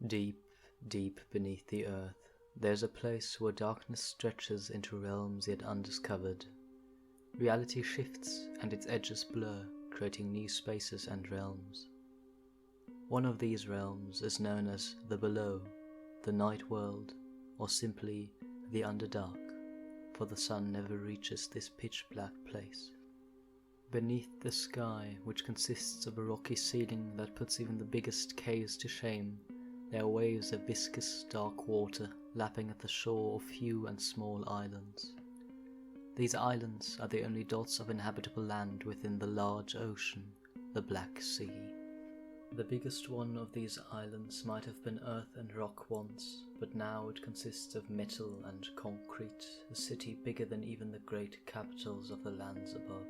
Deep, deep beneath the earth, there's a place where darkness stretches into realms yet undiscovered. Reality shifts and its edges blur, creating new spaces and realms. One of these realms is known as the Below, the Night World, or simply the Underdark, for the sun never reaches this pitch-black place. Beneath the sky, which consists of a rocky ceiling that puts even the biggest caves to shame, there are waves of viscous, dark water lapping at the shore of few and small islands. These islands are the only dots of inhabitable land within the large ocean, the Black Sea. The biggest one of these islands might have been earth and rock once, but now it consists of metal and concrete, a city bigger than even the great capitals of the lands above.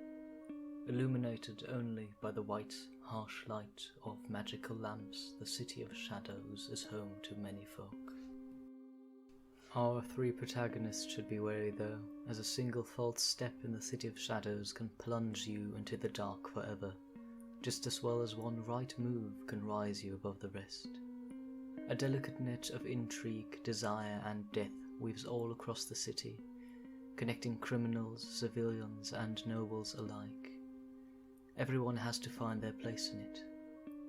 Illuminated only by the white, harsh light of magical lamps, the City of Shadows is home to many folk. Our three protagonists should be wary though, as a single false step in the City of Shadows can plunge you into the dark forever, just as well as one right move can rise you above the rest. A delicate net of intrigue, desire and death weaves all across the city, connecting criminals, civilians and nobles alike. Everyone has to find their place in it.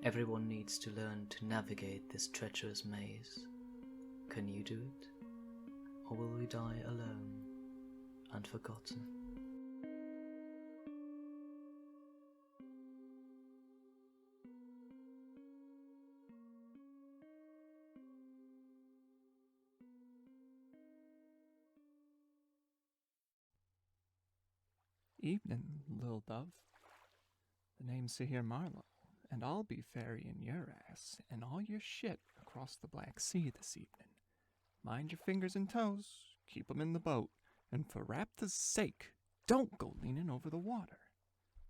Everyone needs to learn to navigate this treacherous maze. Can you do it? Or will we die alone and forgotten? Evening, little dove. The name's Sahir Marlowe, and I'll be ferrying your ass and all your shit across the Black Sea this evening. Mind your fingers and toes, keep 'em in the boat, and for Raptor's sake, don't go leaning over the water.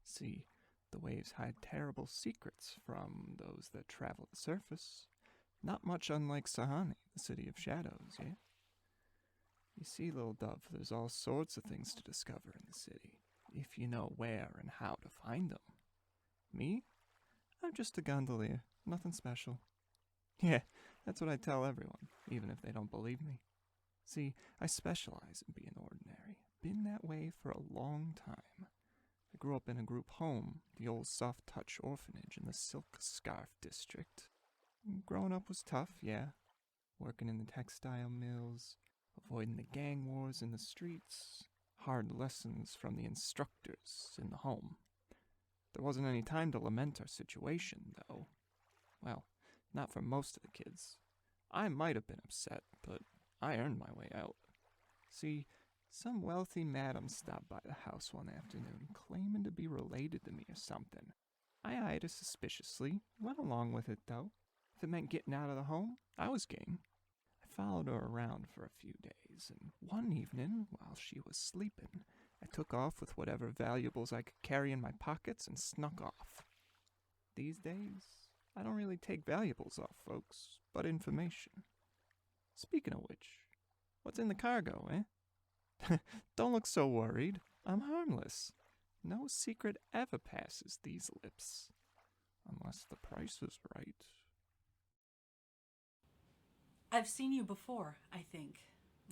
See, the waves hide terrible secrets from those that travel the surface. Not much unlike Sahani, the City of Shadows, yeah? You see, little dove, there's all sorts of things to discover in the city, if you know where and how to find them. Me? I'm just a gondolier, nothing special. Yeah, that's what I tell everyone, even if they don't believe me. See, I specialize in being ordinary. Been that way for a long time. I grew up in a group home, the old Soft Touch orphanage in the Silk Scarf district. Growing up was tough, yeah. Working in the textile mills, avoiding the gang wars in the streets, hard lessons from the instructors in the home. There wasn't any time to lament our situation, though. Well, not for most of the kids. I might have been upset, but I earned my way out. See, some wealthy madam stopped by the house one afternoon, claiming to be related to me or something. I eyed her suspiciously, went along with it, though. If it meant getting out of the home, I was game. I followed her around for a few days, and one evening, while she was sleeping, I took off with whatever valuables I could carry in my pockets and snuck off. These days, I don't really take valuables off folks, but information. Speaking of which, what's in the cargo, eh? Don't look so worried. I'm harmless. No secret ever passes these lips. Unless the price is right. I've seen you before, I think,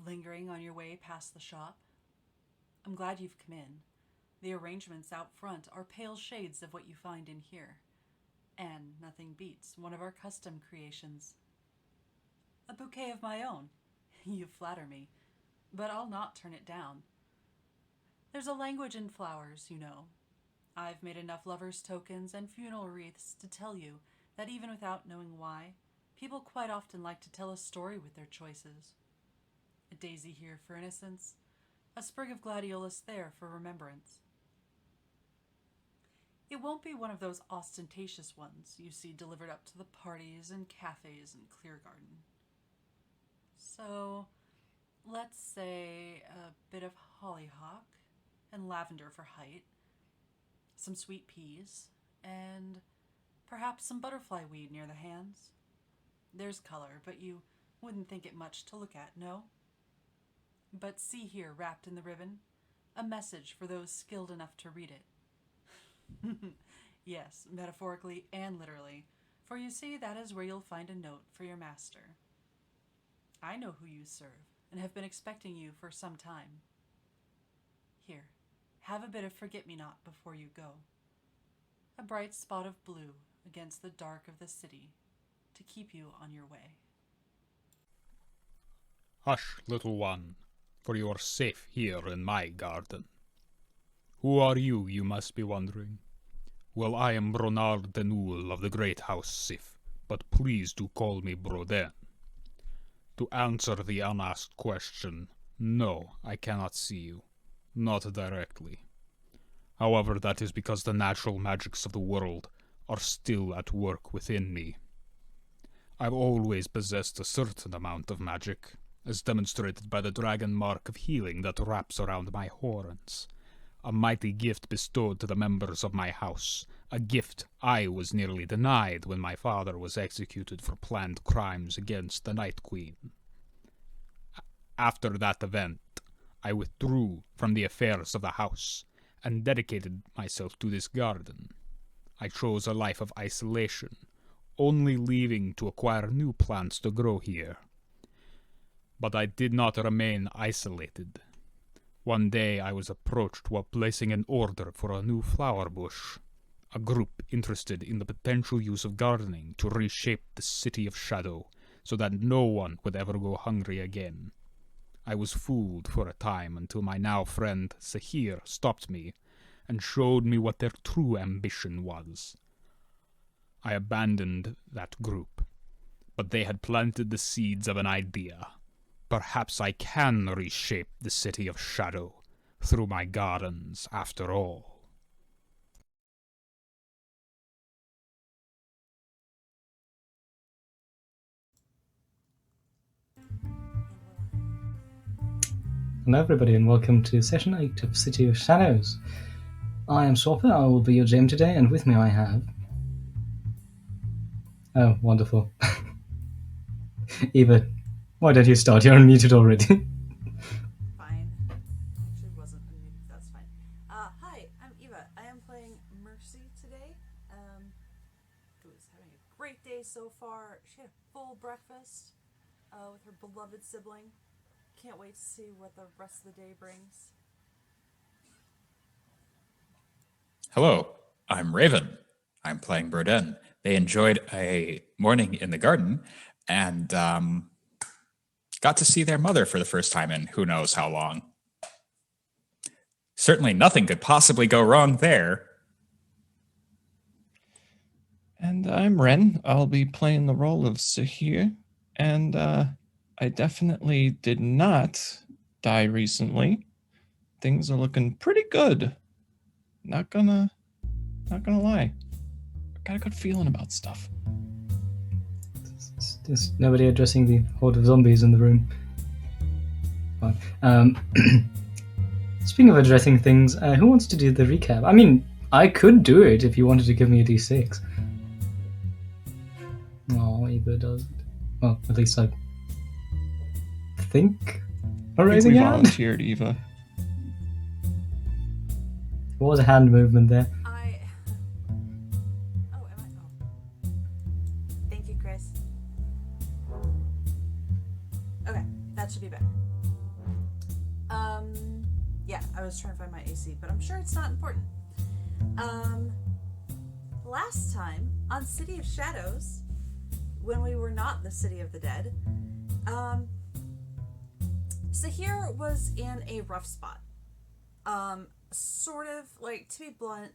lingering on your way past the shop. I'm glad you've come in. The arrangements out front are pale shades of what you find in here. And nothing beats one of our custom creations. A bouquet of my own. You flatter me, but I'll not turn it down. There's a language in flowers, you know. I've made enough lovers' tokens and funeral wreaths to tell you that even without knowing why, people quite often like to tell a story with their choices. A daisy here for innocence, a sprig of gladiolus there for remembrance. It won't be one of those ostentatious ones you see delivered up to the parties and cafes in Cleargarden. So, let's say a bit of hollyhock and lavender for height, some sweet peas, and perhaps some butterfly weed near the hands. There's color, but you wouldn't think it much to look at, no? But see here, wrapped in the ribbon, a message for those skilled enough to read it. Yes, metaphorically and literally, For you see, that is where you'll find a note for your master. I know who you serve, and have been expecting you for some time. Here, have a bit of forget-me-not before you go. A bright spot of blue against the dark of the city to keep you on your way. Hush, little one, for you are safe here in my garden. Who are you, you must be wondering? Well, I am Bronard Denul of the great house Sif, but please do call me Broden. To answer the unasked question, no, I cannot see you. Not directly. However, that is because the natural magics of the world are still at work within me. I've always possessed a certain amount of magic, as demonstrated by the dragon mark of healing that wraps around my horns. A mighty gift bestowed to the members of my house, a gift I was nearly denied when my father was executed for planned crimes against the Night Queen. After that event, I withdrew from the affairs of the house and dedicated myself to this garden. I chose a life of isolation, only leaving to acquire new plants to grow here. But I did not remain isolated. One day I was approached while placing an order for a new flower bush, a group interested in the potential use of gardening to reshape the City of Shadow so that no one would ever go hungry again. I was fooled for a time until my now friend Sahir stopped me and showed me what their true ambition was. I abandoned that group, but they had planted the seeds of an idea. Perhaps I can reshape the City of Shadow through my gardens after all. Hello everybody and welcome to session 8 of City of Shadows. I am Swapper, I will be your GM today, and with me I have... Oh, wonderful. Eva, why don't you start? You're unmuted already. Fine. Actually wasn't unmuted, that's fine. Hi, I'm Eva. I am playing Mercy today. Who is having a great day so far. She had a full breakfast with her beloved sibling. Can't wait to see what the rest of the day brings. Hello, I'm Raven. I'm playing Broden. They enjoyed a morning in the garden and got to see their mother for the first time in who knows how long. Certainly nothing could possibly go wrong there. And I'm Wren. I'll be playing the role of Sahir. And I definitely did not die recently. Things are looking pretty good. Not gonna lie. Got a good feeling about stuff. There's nobody addressing the horde of zombies in the room. Fine. Speaking of addressing things, who wants to do the recap? I mean, I could do it if you wanted to give me a d6. Oh, Eva does it. Well, at least I think. I think we volunteered, Eva. What was a hand movement there? Thank you, Chris. Okay, that should be better. Yeah, I was trying to find my AC, but I'm sure it's not important. Last time on City of Shadows, when we were not the City of the Dead, Sahir was in a rough spot. Sort of, like, to be blunt,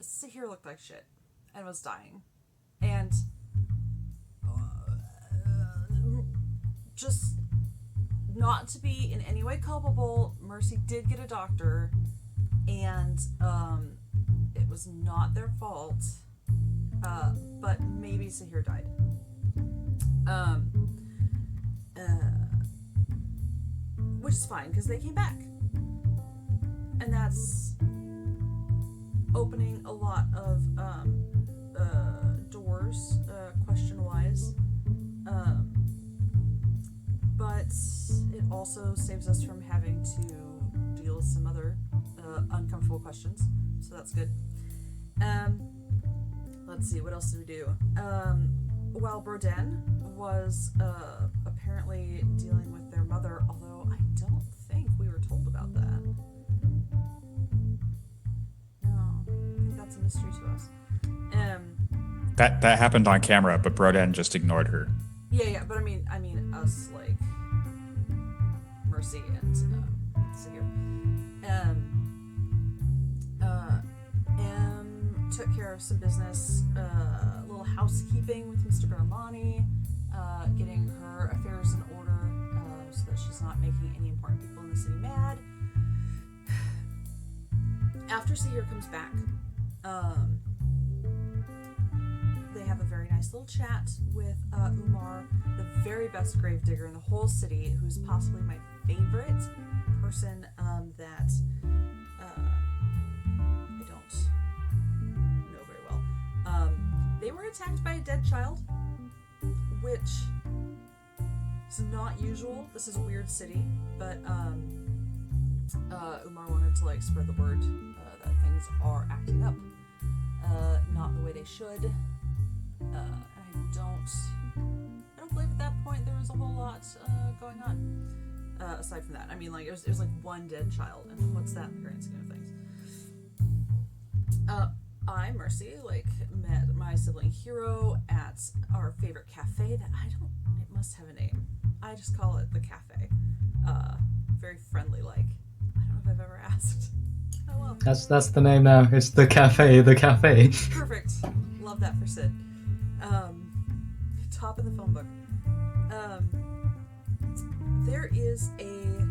Sahir looked like shit and was dying. And just not to be in any way culpable, Mercy did get a doctor, and it was not their fault, but maybe Sahir died. Which is fine, because they came back. And that's opening a lot of doors, question-wise. But it also saves us from having to deal with some other uncomfortable questions. So that's good. let's see, what else did we do? While Broden was apparently dealing with their mother, although I don't think we were told about that. No, I think that's a mystery to us. That happened on camera, but Broden just ignored her. Yeah, but I mean us, like Mercy and Sahir. Took care of some business, a little housekeeping with Mr. Baramani, getting her affairs in order so that she's not making any important people in the city mad. After Sahir comes back, they have a very nice little chat with Umar, the very best gravedigger in the whole city, who's possibly my favorite person that I don't know very well. They were attacked by a dead child, which is not usual. This is a weird city, but Umar wanted to spread the word that things are acting up, not the way they should. I don't believe at that point there was a whole lot going on. Aside from that, I mean, it was like one dead child, and what's that in the grand scheme of things? I, Mercy, met my sibling Hero at our favorite cafe that it must have a name. I just call it the cafe. Very friendly, I don't know if I've ever asked. Oh well. That's the name now. It's the cafe. Perfect. Love that for Sid. Top of the phone book. There is a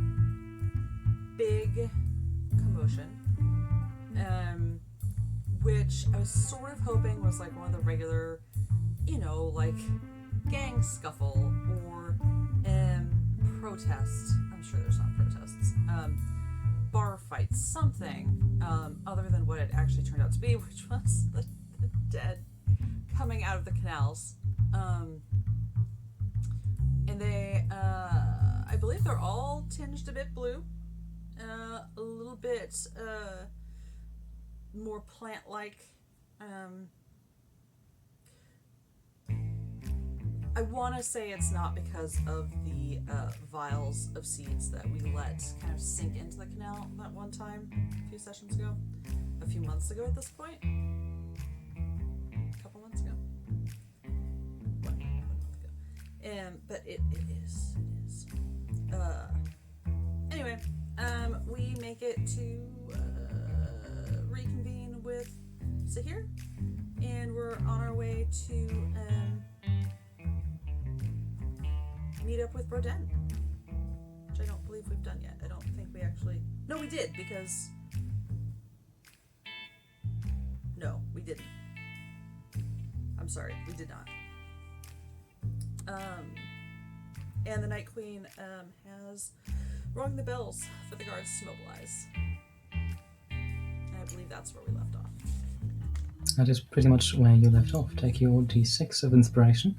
big commotion, which I was sort of hoping was one of the regular, gang scuffle or protest. I'm sure there's not protests. Bar fights, something other than what it actually turned out to be, which was the dead coming out of the canals. And they, I believe they're all tinged a bit blue, a little bit more plant-like. I want to say it's not because of the vials of seeds that we let kind of sink into the canal that one time, a few months ago at this point. A couple months ago. 1 month ago. But it is. Anyway, we make it to reconvene with Sahir, and we're on our way to meet up with Broden, which I don't believe we've done yet. I don't think we actually... No, we did, because... No, we didn't. I'm sorry, we did not. And the Night Queen has rung the bells for the guards to mobilize. And I believe that's where we left off. That is pretty much where you left off. Take your D6 of inspiration.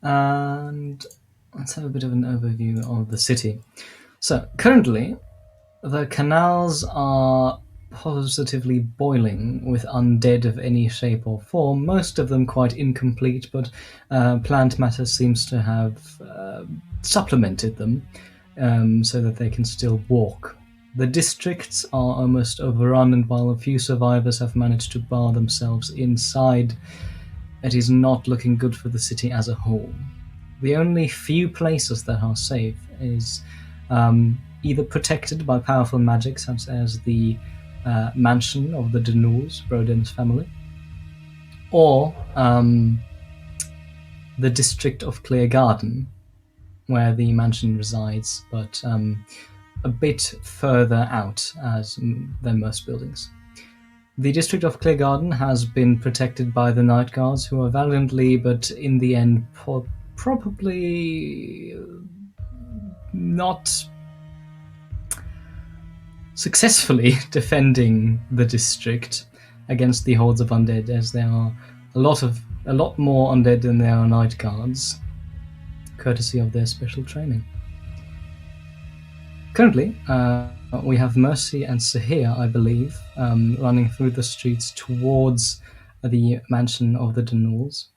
And let's have a bit of an overview of the city. So, currently, the canals are positively boiling with undead of any shape or form, most of them quite incomplete, but plant matter seems to have supplemented them so that they can still walk. The districts are almost overrun, and while a few survivors have managed to bar themselves inside, it is not looking good for the city as a whole. The only few places that are safe is either protected by powerful magic, such as the mansion of the Denors, Broden's family, or the district of Clear Garden, where the mansion resides, but a bit further out than most buildings. The district of Clear Garden has been protected by the Night Guards, who are valiantly, but in the end probably not successfully defending the district against the hordes of undead, as there are a lot more undead than there are Night Guards, courtesy of their special training. Currently, we have Mercy and Sahir, I believe, running through the streets towards the mansion of the Denouls.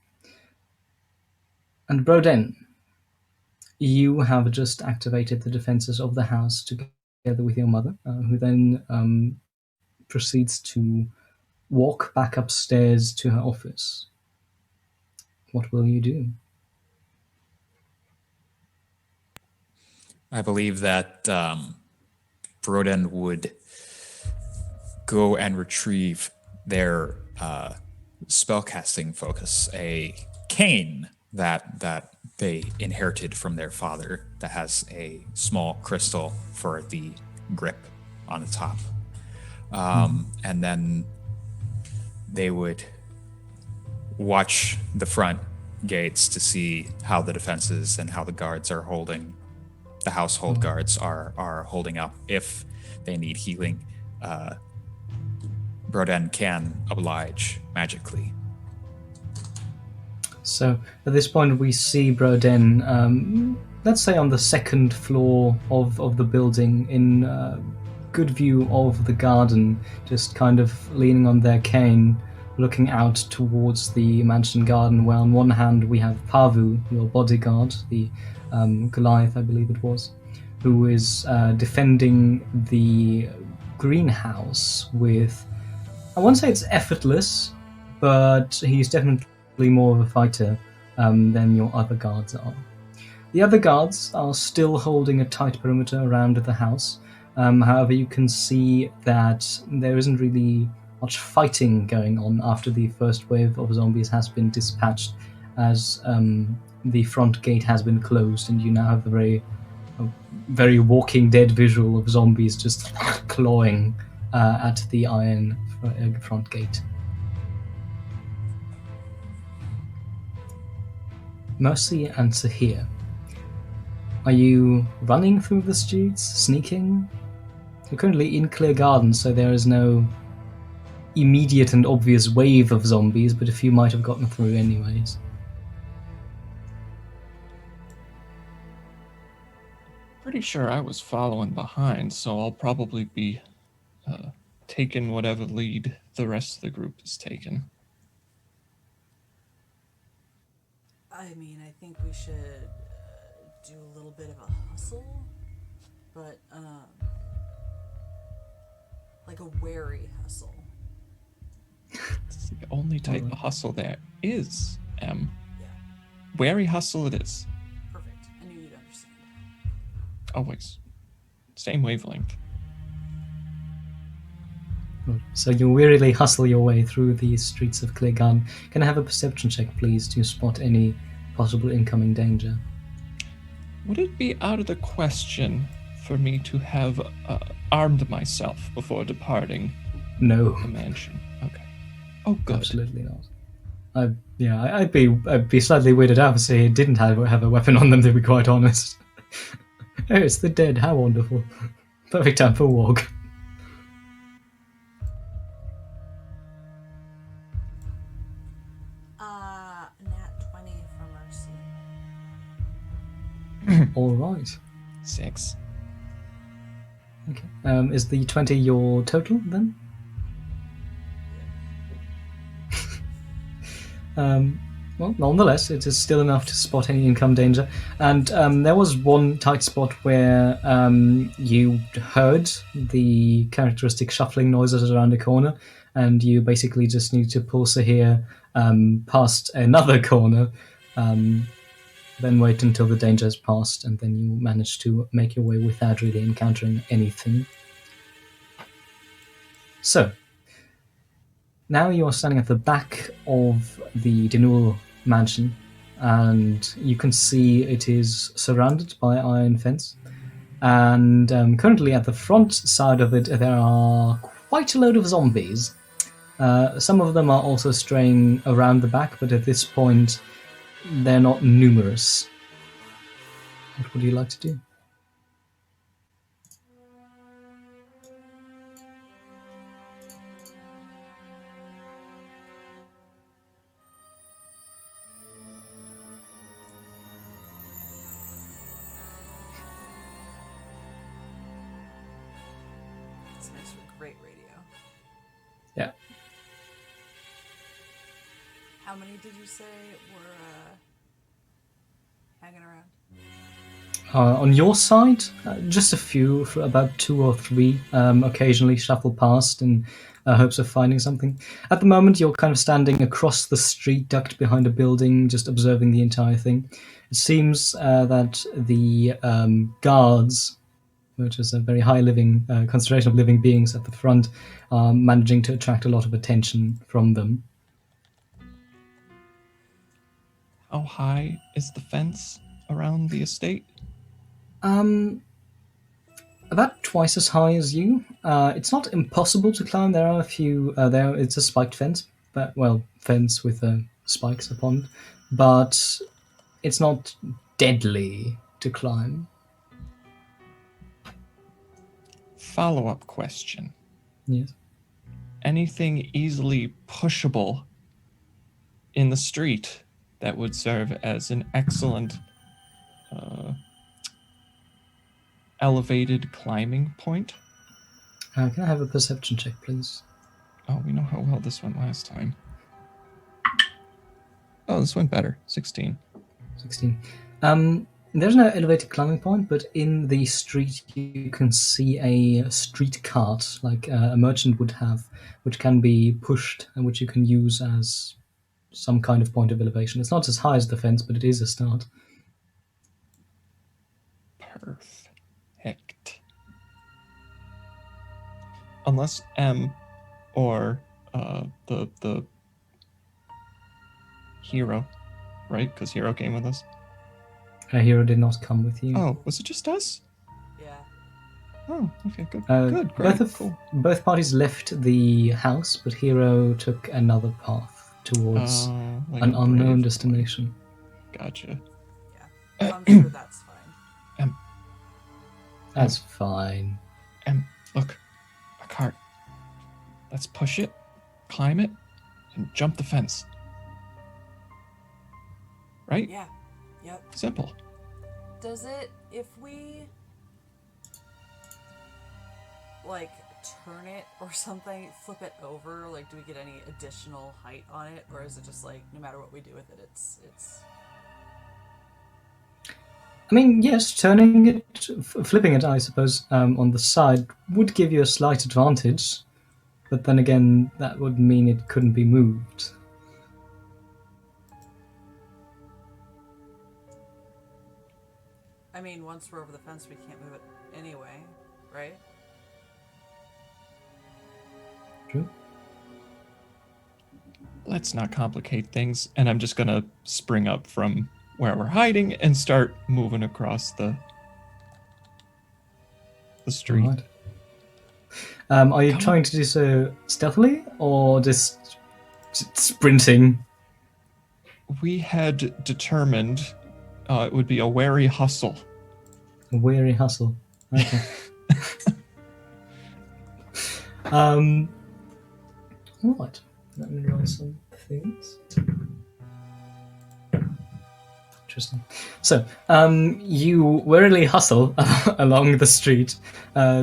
And Broden, you have just activated the defenses of the house together with your mother, who then proceeds to walk back upstairs to her office. What will you do? I believe that Broden would go and retrieve their spellcasting focus, a cane that they inherited from their father that has a small crystal for the grip on the top. And then they would watch the front gates to see how the defenses and how the guards are holding, the household guards are holding up. If they need healing, Broden can oblige magically. So at this point, we see Broden, let's say on the second floor of the building, in good view of the garden, just kind of leaning on their cane, looking out towards the mansion garden, where on one hand we have Pavu, your bodyguard, the Goliath, I believe it was, who is defending the greenhouse with, I won't say it's effortless, but he's definitely more of a fighter than your other guards are. The other guards are still holding a tight perimeter around the house. However, you can see that there isn't really much fighting going on after the first wave of zombies has been dispatched, as the front gate has been closed, and you now have a very Walking Dead visual of zombies just clawing at the iron front gate. Mercy and Sahir, are you running through the streets, sneaking? You're currently in Clear Garden, so there is no immediate and obvious wave of zombies, but a few might have gotten through anyways. Pretty sure I was following behind, so I'll probably be taking whatever lead the rest of the group is taking. I mean, I think we should do a little bit of a hustle, but like a wary hustle. It's the only type of hustle there is, M. Yeah, Wary hustle it is. perfect. I knew you'd understand. Always. Same wavelength. So you wearily hustle your way through the streets of Clear Garden. Can I have a perception check, please, to spot any possible incoming danger? Would it be out of the question for me to have armed myself before departing No. the mansion? Okay. Oh, good. Absolutely not. I'd be slightly weirded out if they didn't have a weapon on them, to be quite honest. Oh, it's the dead. How wonderful. Perfect time for a walk. Nat 20 for Mercy. All right. 6. Okay. Is the 20 your total then? Well, nonetheless, it is still enough to spot any income danger. And there was one tight spot where you heard the characteristic shuffling noises around a corner, and you basically just need to pull Sahir past another corner, then wait until the danger has passed, and then you manage to make your way without really encountering anything. So, now you are standing at the back of the Denul mansion, and you can see it is surrounded by iron fence. And currently at the front side of it, there are quite a load of zombies. Some of them are also straying around the back, but at this point, they're not numerous. What would you like to do? This makes for great radio. Yeah. How many did you say were hanging around? On your side, just a few, about 2 or 3, occasionally shuffle past in hopes of finding something. At the moment, you're kind of standing across the street, ducked behind a building, just observing the entire thing. It seems that the guards, which is a very high concentration of living beings at the front, are managing to attract a lot of attention from them. How high is the fence around the estate? About twice as high as you. It's not impossible to climb. There are a few. It's a spiked fence, fence with spikes upon it, but it's not deadly to climb. Follow-up question. Yes. Anything easily pushable in the street that would serve as an excellent elevated climbing point? Can I have a perception check, please? Oh, we know how well this went last time. Oh, this went better. 16. 16. There's no elevated climbing point, but in the street you can see a street cart, like a merchant would have, which can be pushed and which you can use as some kind of point of elevation. It's not as high as the fence, but it is a start. Perfect. Unless M or the hero, right? Because hero came with us. A hero did not come with you. Oh, was it just us? Yeah. Oh, okay, good. Good, great, cool. Both parties left the house, but Hero took another path towards Like an a unknown brave destination. boy. Gotcha. Yeah. I'm sure that's fine. That's fine. Look, a cart. Let's push it, climb it, and jump the fence. Right? Yeah. Yep. Simple. Does it, if we, like, turn it or something, flip it over, like, do we get any additional height on it? Or is it just, like, no matter what we do with it, it's... I mean, yes, turning it, flipping it, I suppose, on the side would give you a slight advantage, but then again, that would mean it couldn't be moved. I mean, once we're over the fence, we can't move it anyway, right? True. Let's not complicate things, and I'm just gonna spring up from where we're hiding and start moving across the street. Right. Are you trying to do so stealthily or just sprinting? We had determined it would be a wary hustle. A weary hustle. Okay. Right. Let me roll some things. Interesting. So, you warily hustle along the street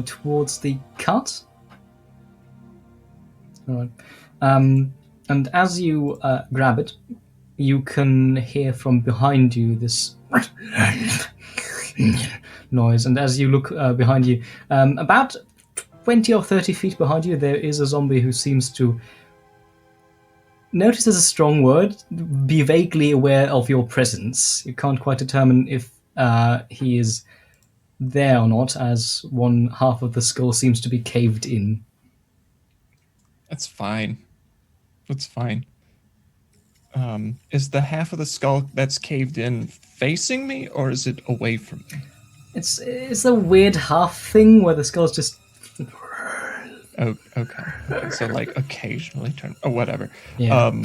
towards the cart. All right. And as you grab it, you can hear from behind you this noise. And as you look behind you, about 20 or 30 feet behind you, there is a zombie who seems to, notice is a strong word, be vaguely aware of your presence. You can't quite determine if he is there or not, as one half of the skull seems to be caved in. That's fine. That's fine. Is the half of the skull that's caved in facing me, or is it away from me? It's a weird half thing where the skull's just... Oh, okay. So like occasionally turn, or whatever. Yeah.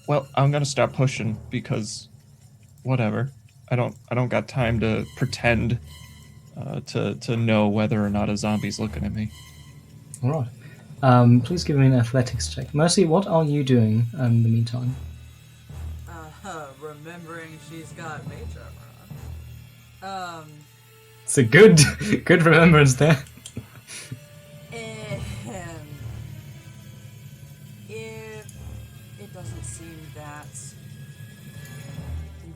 Well, I'm gonna start pushing because, whatever. I don't got time to pretend to know whether or not a zombie's looking at me. All right. Please give me an athletics check. Mercy, what are you doing in the meantime? Remembering she's got mage armor on. It's a good remembrance there. And if it doesn't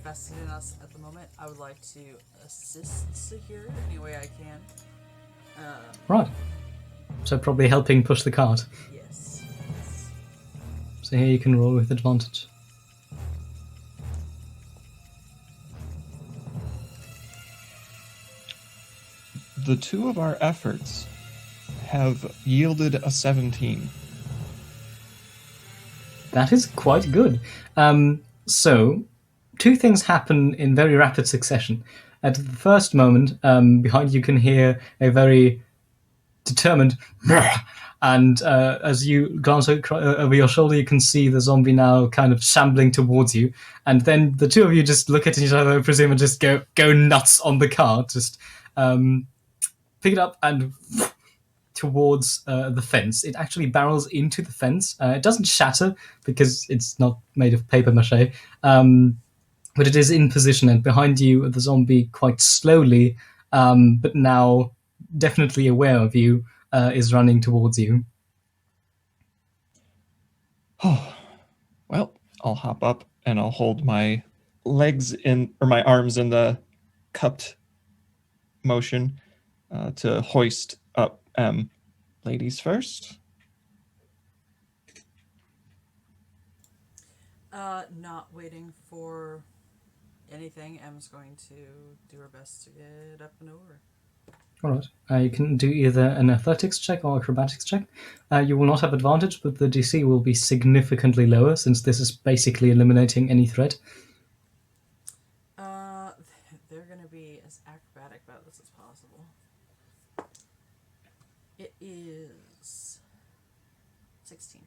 invested in us at the moment. I would like to assist Sahir any way I can. Right. So probably helping push the cart. Yes. So here you can roll with advantage. The two of our efforts have yielded a 17. That is quite good. So, two things happen in very rapid succession. At the first moment, behind you can hear a very determined and as you glance over your shoulder, you can see the zombie now kind of shambling towards you. And then the two of you just look at each other, I presume, and just go nuts on the cart. Just pick it up and towards the fence. It actually barrels into the fence. It doesn't shatter because it's not made of paper mache, but it is in position, and behind you, the zombie quite slowly, but now definitely aware of you, is running towards you. Oh, well, I'll hop up and I'll hold my legs in, or my arms in the cupped motion to hoist up. Ladies first. Not waiting for anything. Em's going to do her best to get up and over. All right. You can do either an athletics check or acrobatics check. You will not have advantage, but the DC will be significantly lower since this is basically eliminating any threat. They're going to be as acrobatic about this as possible. It is 16.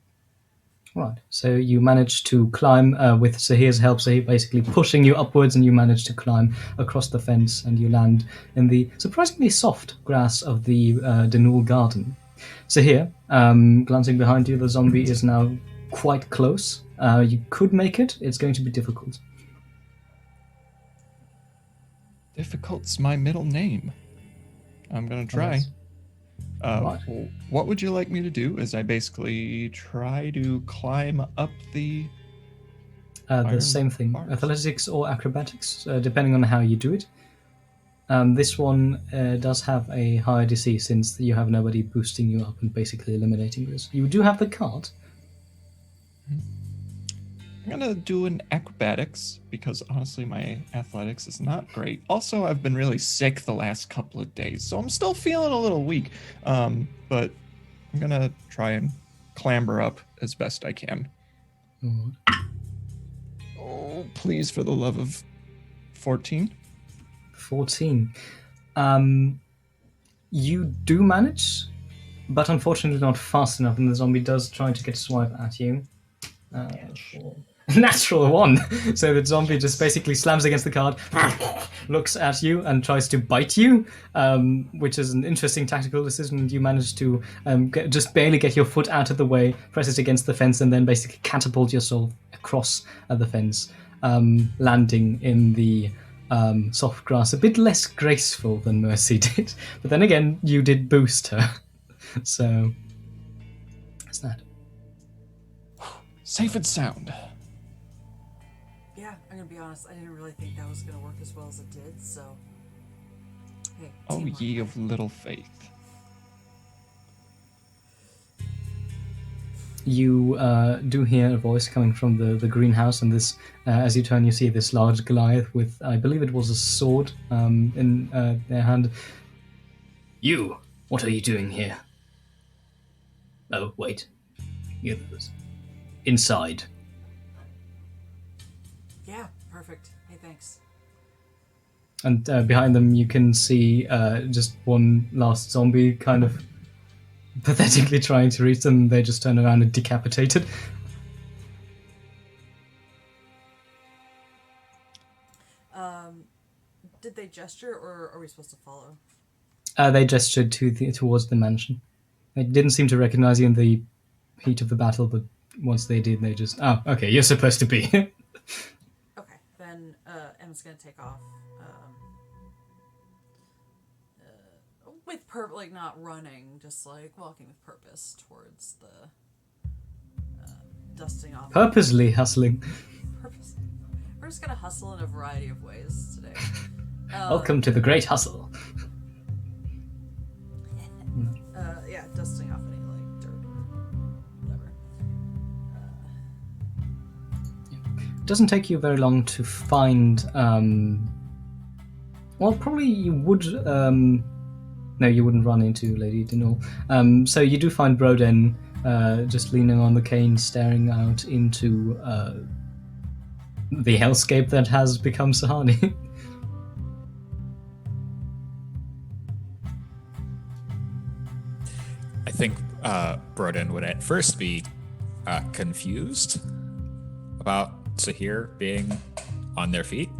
Right, so you manage to climb with Sahir's help, Sahir basically pushing you upwards, and you manage to climb across the fence, and you land in the surprisingly soft grass of the Denul garden. Sahir, glancing behind you, the zombie is now quite close. You could make it. It's going to be difficult. Difficult's my middle name. I'm going to try. Nice. Right. What would you like me to do? Is I basically try to climb up the same thing, bars? athletics or acrobatics, depending on how you do it. This one does have a higher DC since you have nobody boosting you up and basically eliminating this. You do have the cart. I'm gonna do an acrobatics because honestly my athletics is not great. Also, I've been really sick the last couple of days, so I'm still feeling a little weak. But I'm gonna try and clamber up as best I can. Mm-hmm. Oh, please, for the love of 14. 14. You do manage, but unfortunately not fast enough, and the zombie does try to get a swipe at you. Natural 1. So the zombie just basically slams against the cart, looks at you, and tries to bite you, which is an interesting tactical decision. You manage to just barely get your foot out of the way, press it against the fence, and then basically catapult yourself across the fence, landing in the soft grass. A bit less graceful than Mercy did. But then again, you did boost her. So, that's that. Safe and sound. Yeah, I'm gonna be honest. I didn't really think that was gonna work as well as it did. So, hey. Oh, teamwork. ye of little faith. You do hear a voice coming from the greenhouse, and this, as you turn, you see this large Goliath with, I believe it was a sword in their hand. You, what are you doing here? Oh, wait. You're inside. Yeah, perfect. Hey, thanks. And behind them, you can see just one last zombie kind of pathetically trying to reach them. They just turn around and decapitated. Did they gesture, or are we supposed to follow? They gestured towards the mansion. They didn't seem to recognize you in the heat of the battle, but once they did, they just... Oh, okay, you're supposed to be. Okay, then Emma's gonna take off. With like not running, just like walking with purpose towards the dusting off. Purposely hustling. Purpose. We're just gonna hustle in a variety of ways today. Welcome to the Great Hustle. Yeah, dusting off any like dirt or whatever. It doesn't take you very long to find. Well, probably you would. No, you wouldn't run into Lady Denul. So you do find Broden just leaning on the cane, staring out into the hellscape that has become Sahani. I think Broden would at first be confused about Sahir being on their feet.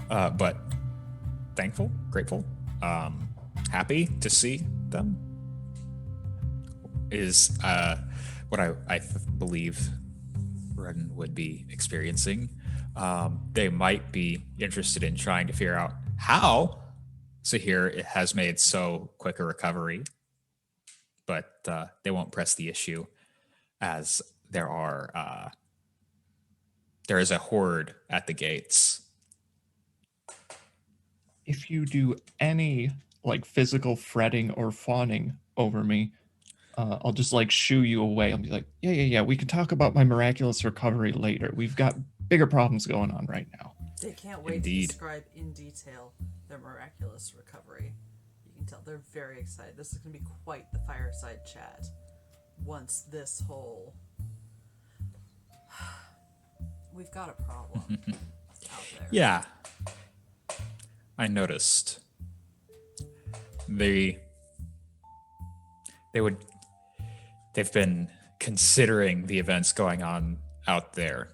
But thankful, grateful, happy to see them is what I believe Wren would be experiencing. They might be interested in trying to figure out how Sahir has made so quick a recovery, but they won't press the issue as there is a horde at the gates. If you do any like physical fretting or fawning over me, I'll just like shoo you away. I'll be like, yeah, we can talk about my miraculous recovery later. We've got bigger problems going on right now. They can't wait Indeed. to describe in detail their miraculous recovery. You can tell they're very excited. This is going to be quite the fireside chat once this whole... We've got a problem out there. Yeah. I noticed. They've been considering the events going on out there.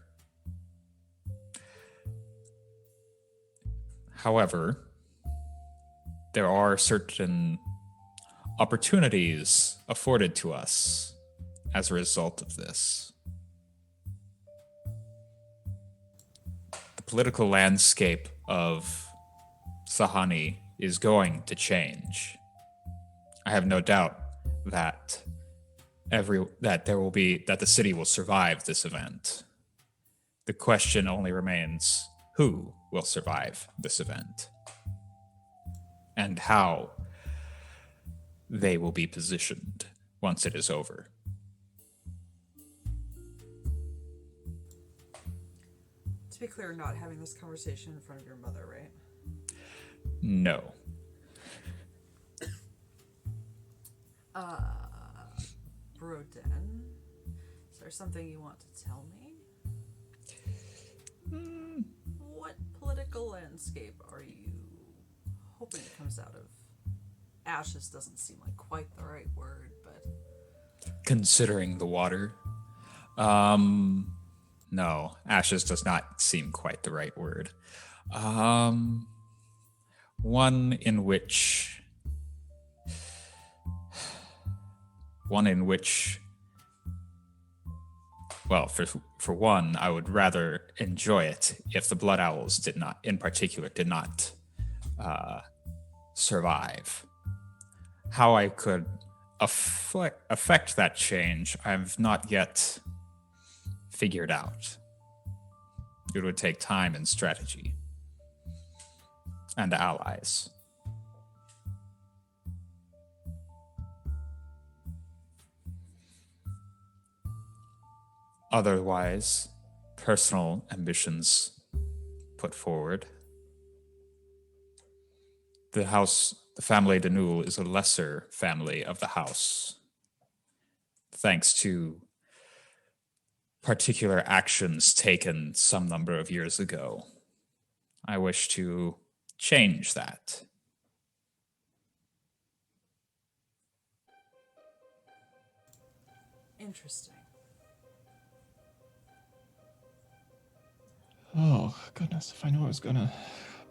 However, there are certain opportunities afforded to us as a result of this. The political landscape of Sahani is going to change. I have no doubt that the city will survive this event. The question only remains, who will survive this event? And how they will be positioned once it is over. To be clear, not having this conversation in front of your mother, right? No. Broden, is there something you want to tell me? What political landscape are you hoping it comes out of? Ashes doesn't seem like quite the right word, but... Considering the water, no, ashes does not seem quite the right word. One in which, well, for one, I would rather enjoy it if the Blood Owls did not survive. How I could affect that change, I've not yet figured out. It would take time and strategy. And allies. Otherwise, personal ambitions put forward. The family Denul is a lesser family of the house, thanks to particular actions taken some number of years ago. I wish to change that. Interesting. Oh, goodness, if I knew I was gonna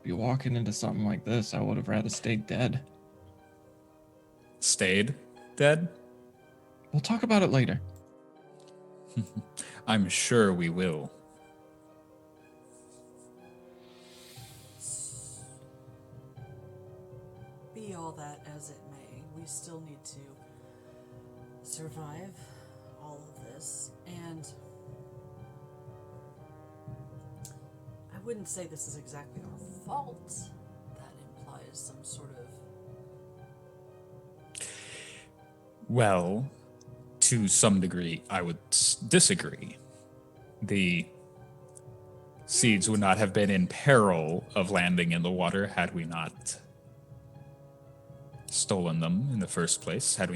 be walking into something like this, I would have rather stayed dead. Stayed dead? We'll talk about it later. I'm sure we will. Be all that as it may, we still need to survive all of this, and wouldn't say this is exactly our fault. That implies some sort of... Well, to some degree, I would disagree. The seeds would not have been in peril of landing in the water had we not stolen them in the first place, had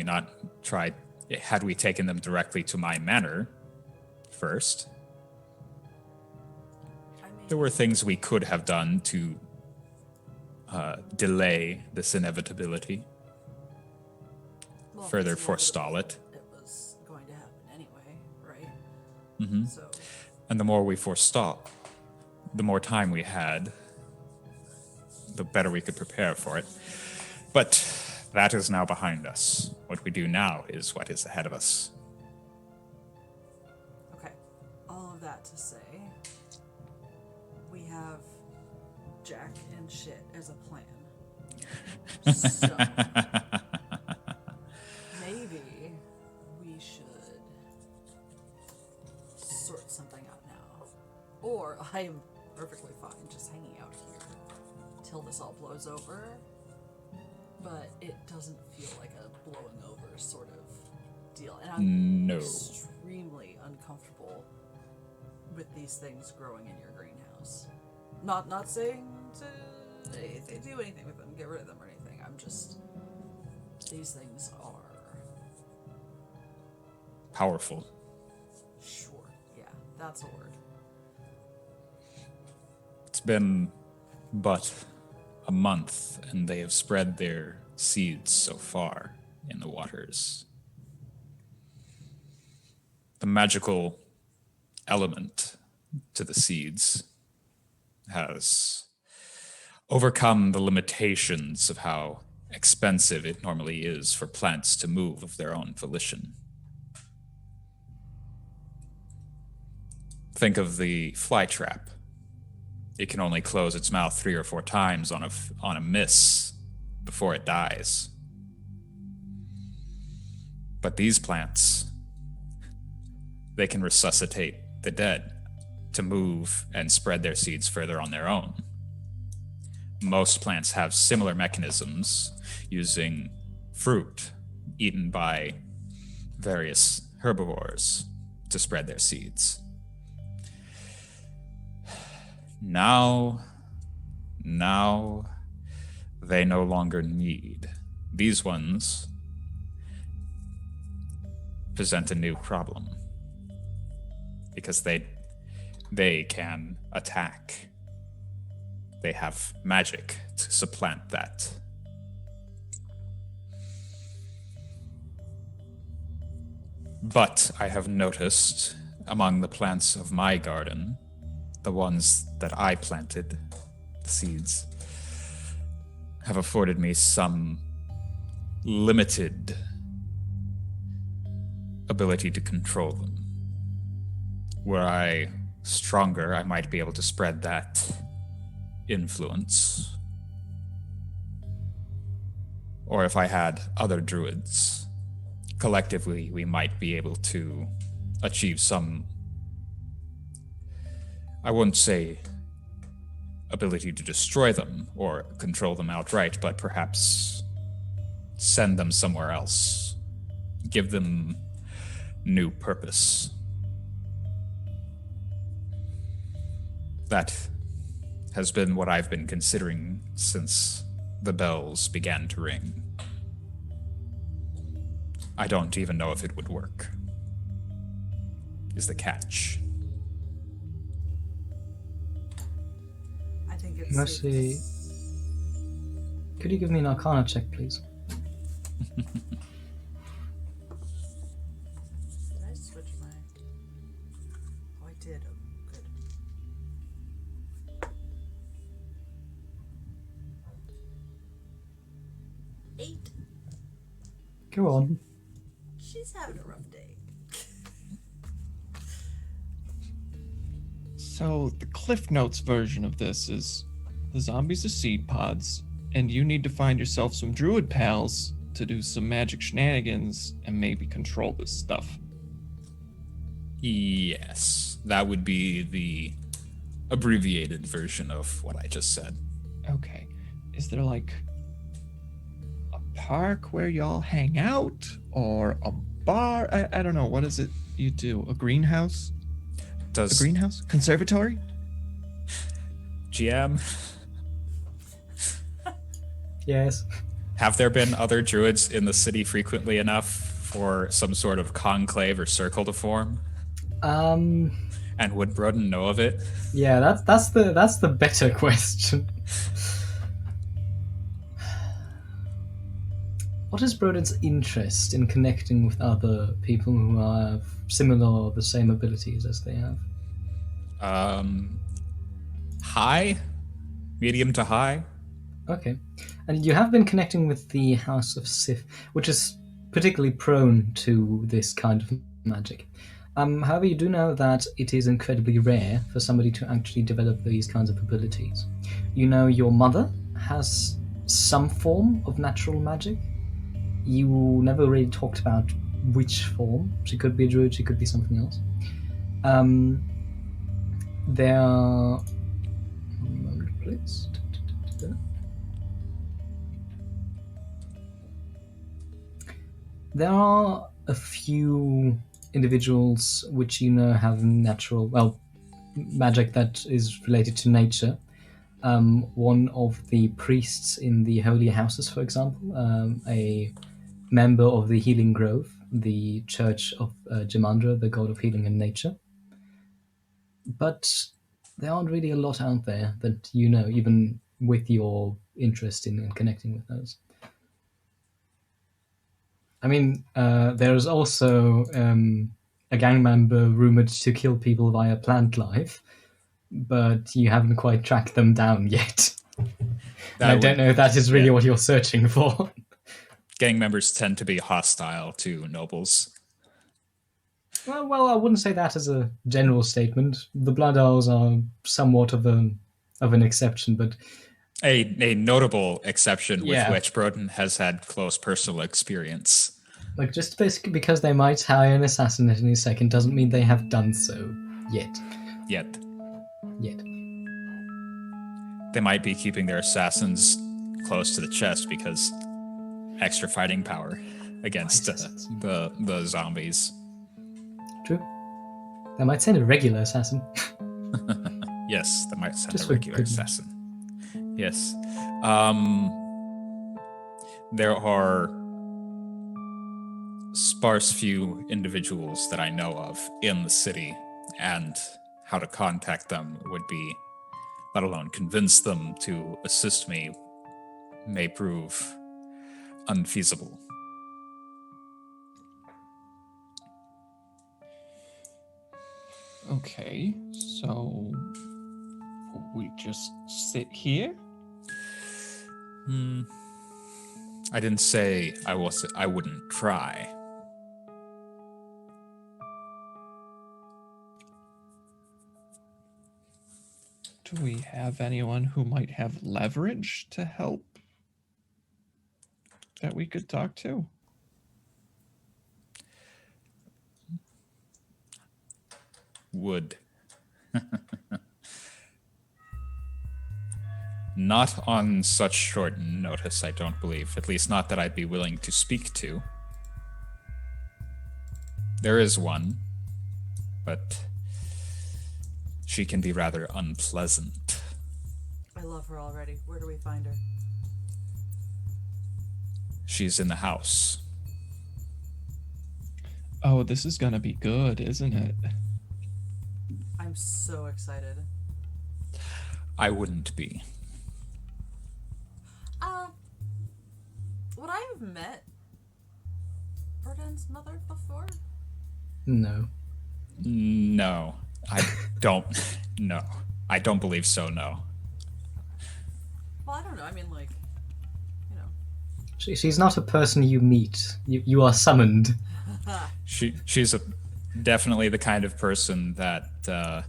we taken them directly to my manor first. There were things we could have done to delay this inevitability, further forestall it. It was going to happen anyway, right? Mm-hmm. So, and the more we forestall, the more time we had, the better we could prepare for it. But that is now behind us. What we do now is what is ahead of us. okay. All of that to say, we have Jack and shit as a plan. So, maybe we should sort something out now. Or I am perfectly fine just hanging out here till this all blows over. But it doesn't feel like a blowing over sort of deal. And I'm extremely uncomfortable with these things growing in your greenhouse. Not saying to do anything with them, get rid of them or anything. I'm just... These things are... Powerful. Sure, yeah, that's a word. It's been but a month, and they have spread their seeds so far in the waters. The magical element to the seeds has overcome the limitations of how expensive it normally is for plants to move of their own volition. Think of the fly trap. It can only close its mouth 3 or 4 times on a miss before it dies. But these plants, they can resuscitate the dead to move and spread their seeds further on their own. Most plants have similar mechanisms using fruit eaten by various herbivores to spread their seeds. Now they no longer need. These ones present a new problem because they can attack. They have magic to supplant that. But I have noticed among the plants of my garden, the ones that I planted, the seeds, have afforded me some limited ability to control them. Were I stronger, I might be able to spread that influence. Or if I had other druids, collectively we might be able to achieve some, I wouldn't say ability to destroy them or control them outright, but perhaps send them somewhere else, give them new purpose. That has been what I've been considering since the bells began to ring. I don't even know if it would work, is the catch. I think it's... Mercy, could you give me an Arcana check, please? Did I switch my... Oh, I did. Oh, good. 8. Go on. She's having a rough day. So the Cliff Notes version of this is the zombies are seed pods, and you need to find yourself some druid pals to do some magic shenanigans and maybe control this stuff. Yes, that would be the abbreviated version of what I just said. Okay. Is there like a park where y'all hang out? Or a bar? I don't know. What is it you do? A greenhouse? A greenhouse? Conservatory? GM, Yes. have there been other druids in the city frequently enough for some sort of conclave or circle to form? And would Broden know of it? Yeah, that's the better question. What is Broden's interest in connecting with other people who have similar or the same abilities as they have? High? Medium to high? Okay. And you have been connecting with the House of Sith, which is particularly prone to this kind of magic. However, you do know that it is incredibly rare for somebody to actually develop these kinds of abilities. You know your mother has some form of natural magic. You never really talked about which form. She could be a druid, she could be something else. There are... One moment, please. There are a few individuals which you know have natural, well, magic that is related to nature. One of the priests in the holy houses, for example, a member of the Healing Grove, the Church of Jamandra, the god of healing and nature. But there aren't really a lot out there that you know, even with your interest in connecting with those. I mean, there's also a gang member rumored to kill people via plant life, but you haven't quite tracked them down yet. And I don't know if that is really what you're searching for. Gang members tend to be hostile to nobles. Well, I wouldn't say that as a general statement. The Blood Owls are somewhat of an exception, but a notable exception with Yeah. which Broden has had close personal experience. like just basically because they might hire an assassin at any second doesn't mean they have done so yet. Yet. They might be keeping their assassins close to the chest because extra fighting power against the zombies. True. They might send a regular assassin. Yes, they might send Just a for regular goodness. assassin. Yes. There are sparse few individuals that I know of in the city, and how to contact them would be, let alone convince them to assist me, may prove unfeasible. Okay, so we just sit here? I didn't say I wouldn't try. Do we have anyone who might have leverage to help that we could talk to? Would. Not on such short notice, I don't believe. At least not that I'd be willing to speak to. There is one, but she can be rather unpleasant. I love her already. Where do we find her? She's in the house. Oh, this is gonna be good, isn't it? I'm so excited. I wouldn't be. Would I have met Burden's mother before? No. No, I don't. No, I don't believe so, no. Well, I don't know. I mean, like, you know. She's not a person you meet. You are summoned. She's definitely the kind of person that Well,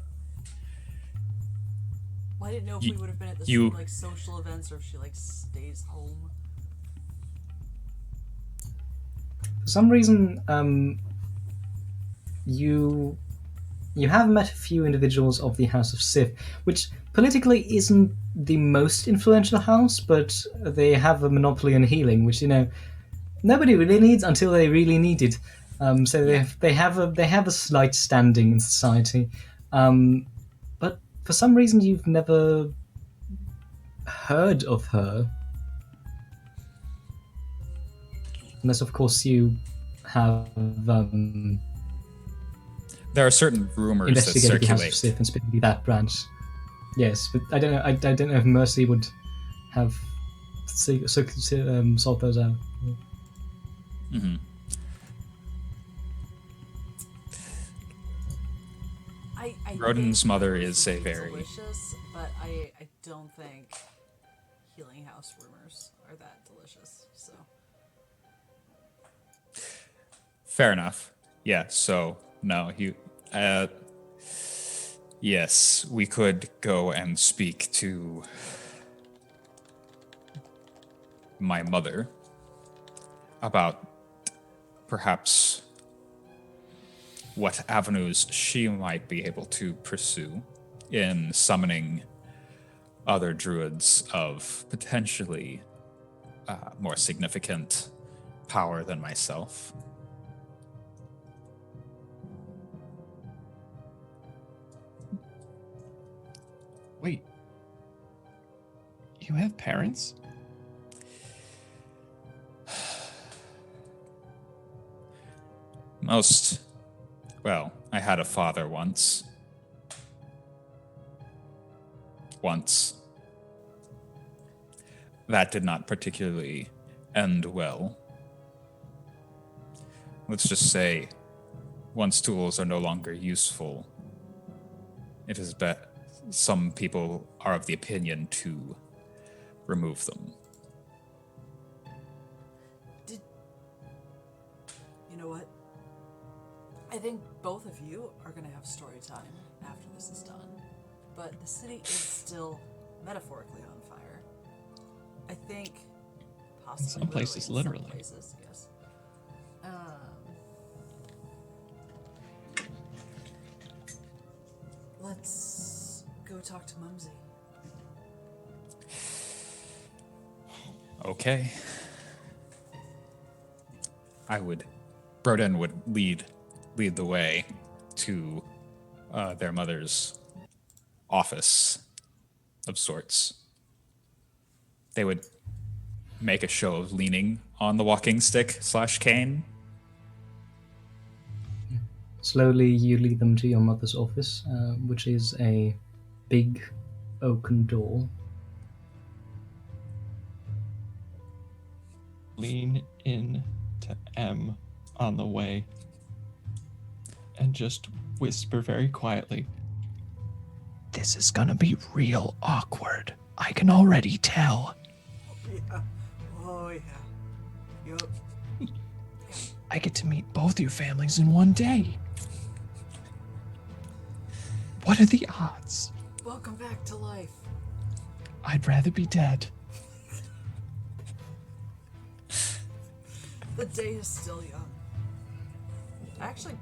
I didn't know if we would have been at the you- same, like, social events or if she, like, stays home. For some reason, you you have met a few individuals of the House of Sith, which politically isn't the most influential house, but they have a monopoly on healing, which nobody really needs until they really need it. So they have a slight standing in society, but for some reason you've never heard of her, unless of course you have There are certain rumors that investigated the House of circulate. Sith and specifically that branch. Yes, but I don't know. I don't know if Mercy would have solved those out. Mm-hmm. I Roden's think mother rumors is would a be very- delicious, but I don't think healing house rumors are that delicious. So Fair enough. Yeah, so, no, yes, we could go and speak to my mother about perhaps what avenues she might be able to pursue in summoning other druids of potentially more significant power than myself. Wait. You have parents? Well, I had a father once. That did not particularly end well. Let's just say, once tools are no longer useful, it is some people are of the opinion to remove them. you know what? I think both of you are gonna have story time after this is done. But the city is still metaphorically on fire. I think possibly some places, in literally. Some places, yes. Let's go talk to Mumsy. Okay. Broden would lead the way to their mother's office of sorts. They would make a show of leaning on the walking stick / cane. Slowly, you lead them to your mother's office, which is a big oaken door. Lean in to M on the way and just whisper very quietly, "This is gonna be real awkward. I can already tell. Yeah. Oh yeah. Yup. I get to meet both your families in one day. What are the odds? Welcome back to life. I'd rather be dead." The day is still young. Actually,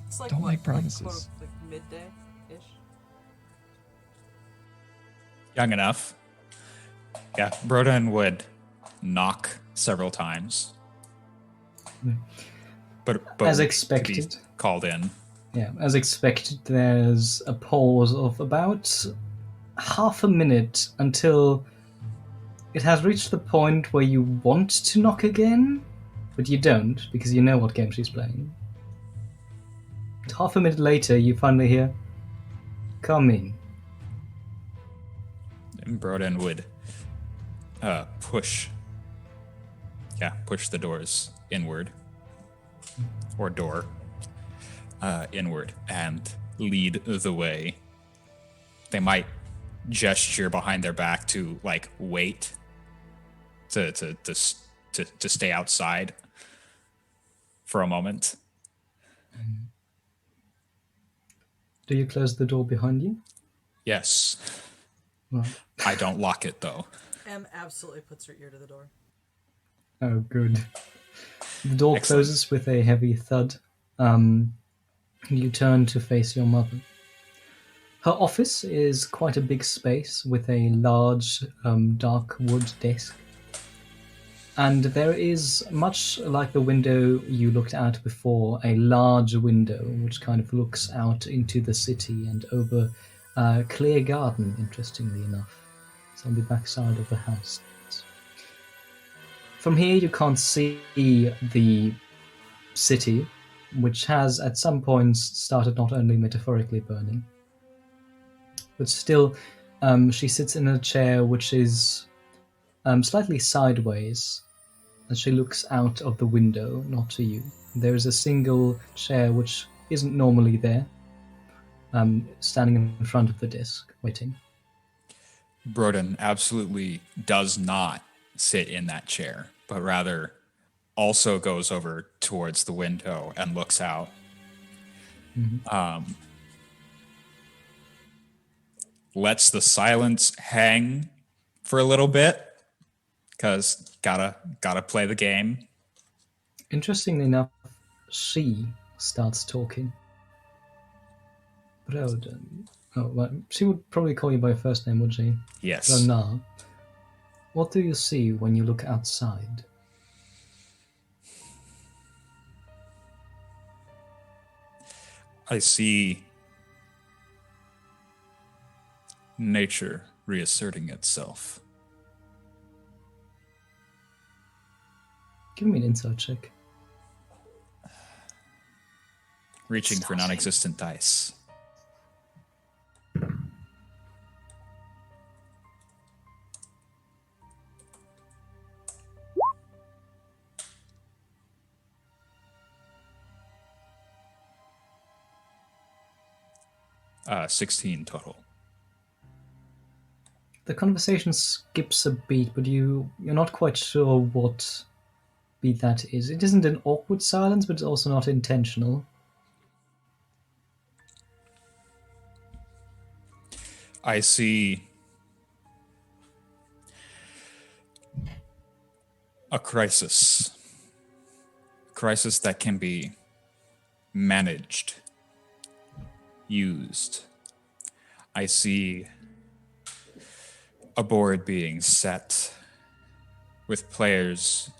it's like Don't what, make promises. Like midday-ish. Young enough. Yeah, Broden would knock several times. But As to be expected. called in. Yeah, as expected, there's a pause of about half a minute until it has reached the point where you want to knock again, but you don't because you know what game she's playing. And half a minute later, you finally hear, "Come in." And Broden would push the doors inward, or door inward, and lead the way. They might gesture behind their back to like wait to stay outside for a moment. Do you close the door behind you? Yes, Right. I don't lock it though. Em absolutely puts her ear to the door. Oh, good. The door Excellent. closes with a heavy thud, You turn to face your mother. Her office is quite a big space with a large dark wood desk. And there is, much like the window you looked at before, a large window which kind of looks out into the city and over a clear garden, interestingly enough. It's on the backside of the house. From here, you can't see the city, which has at some points started not only metaphorically burning, but still, she sits in a chair which is slightly sideways as she looks out of the window, not to you. There is a single chair which isn't normally there, standing in front of the desk, waiting. Broden absolutely does not sit in that chair, but rather also goes over towards the window and looks out. Lets the silence hang for a little bit, because gotta play the game. Interestingly enough, she starts talking. Broden. Oh, well, she would probably call you by your first name, would she? Yes. Brona. What do you see when you look outside? I see nature reasserting itself. Give me an insight check. Reaching for non-existent dice. Uh, 16 total. The conversation skips a beat, but you're not quite sure what beat that is. It isn't an awkward silence, but it's also not intentional. I see a crisis. Crisis that can be managed, used. I see a board being set with players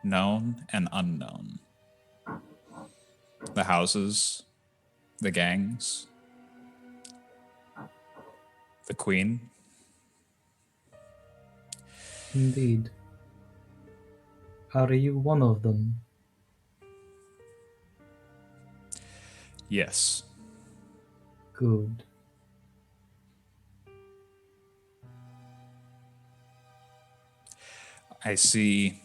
known and unknown. The houses, the gangs, the queen. Indeed. Are you one of them? Yes. Good. I see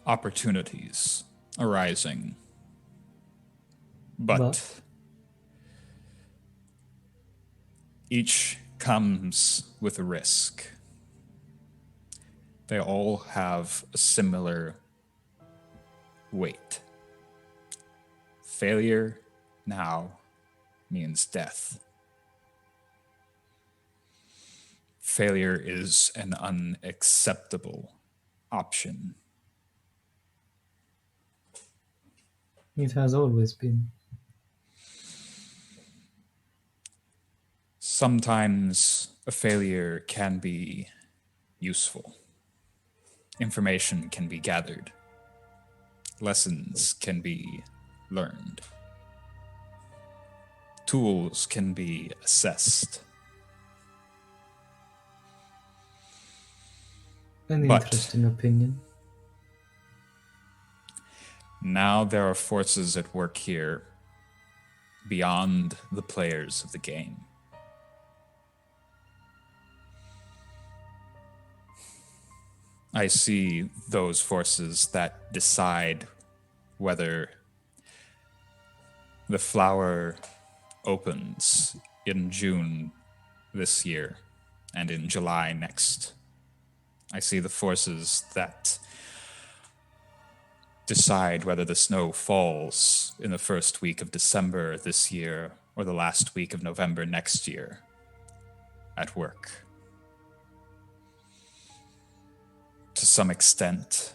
opportunities arising, but each comes with a risk. They all have a similar weight. Failure now means death. Failure is an unacceptable option. It has always been. Sometimes a failure can be useful. Information can be gathered. Lessons can be learned. Tools can be assessed. An interesting opinion. Now there are forces at work here beyond the players of the game. I see those forces that decide whether the flower opens in June this year and in July next. I see the forces that decide whether the snow falls in the first week of December this year or the last week of November next year at work. To some extent,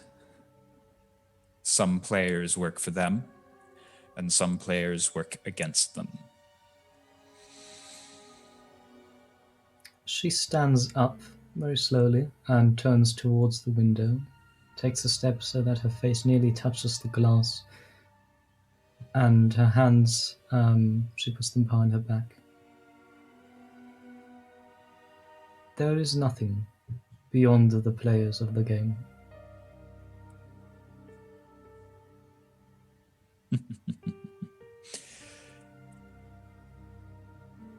Some players work for them, and some players work against them. She stands up very slowly and turns towards the window, takes a step so that her face nearly touches the glass, and her hands, she puts them behind her back. There is nothing beyond the players of the game.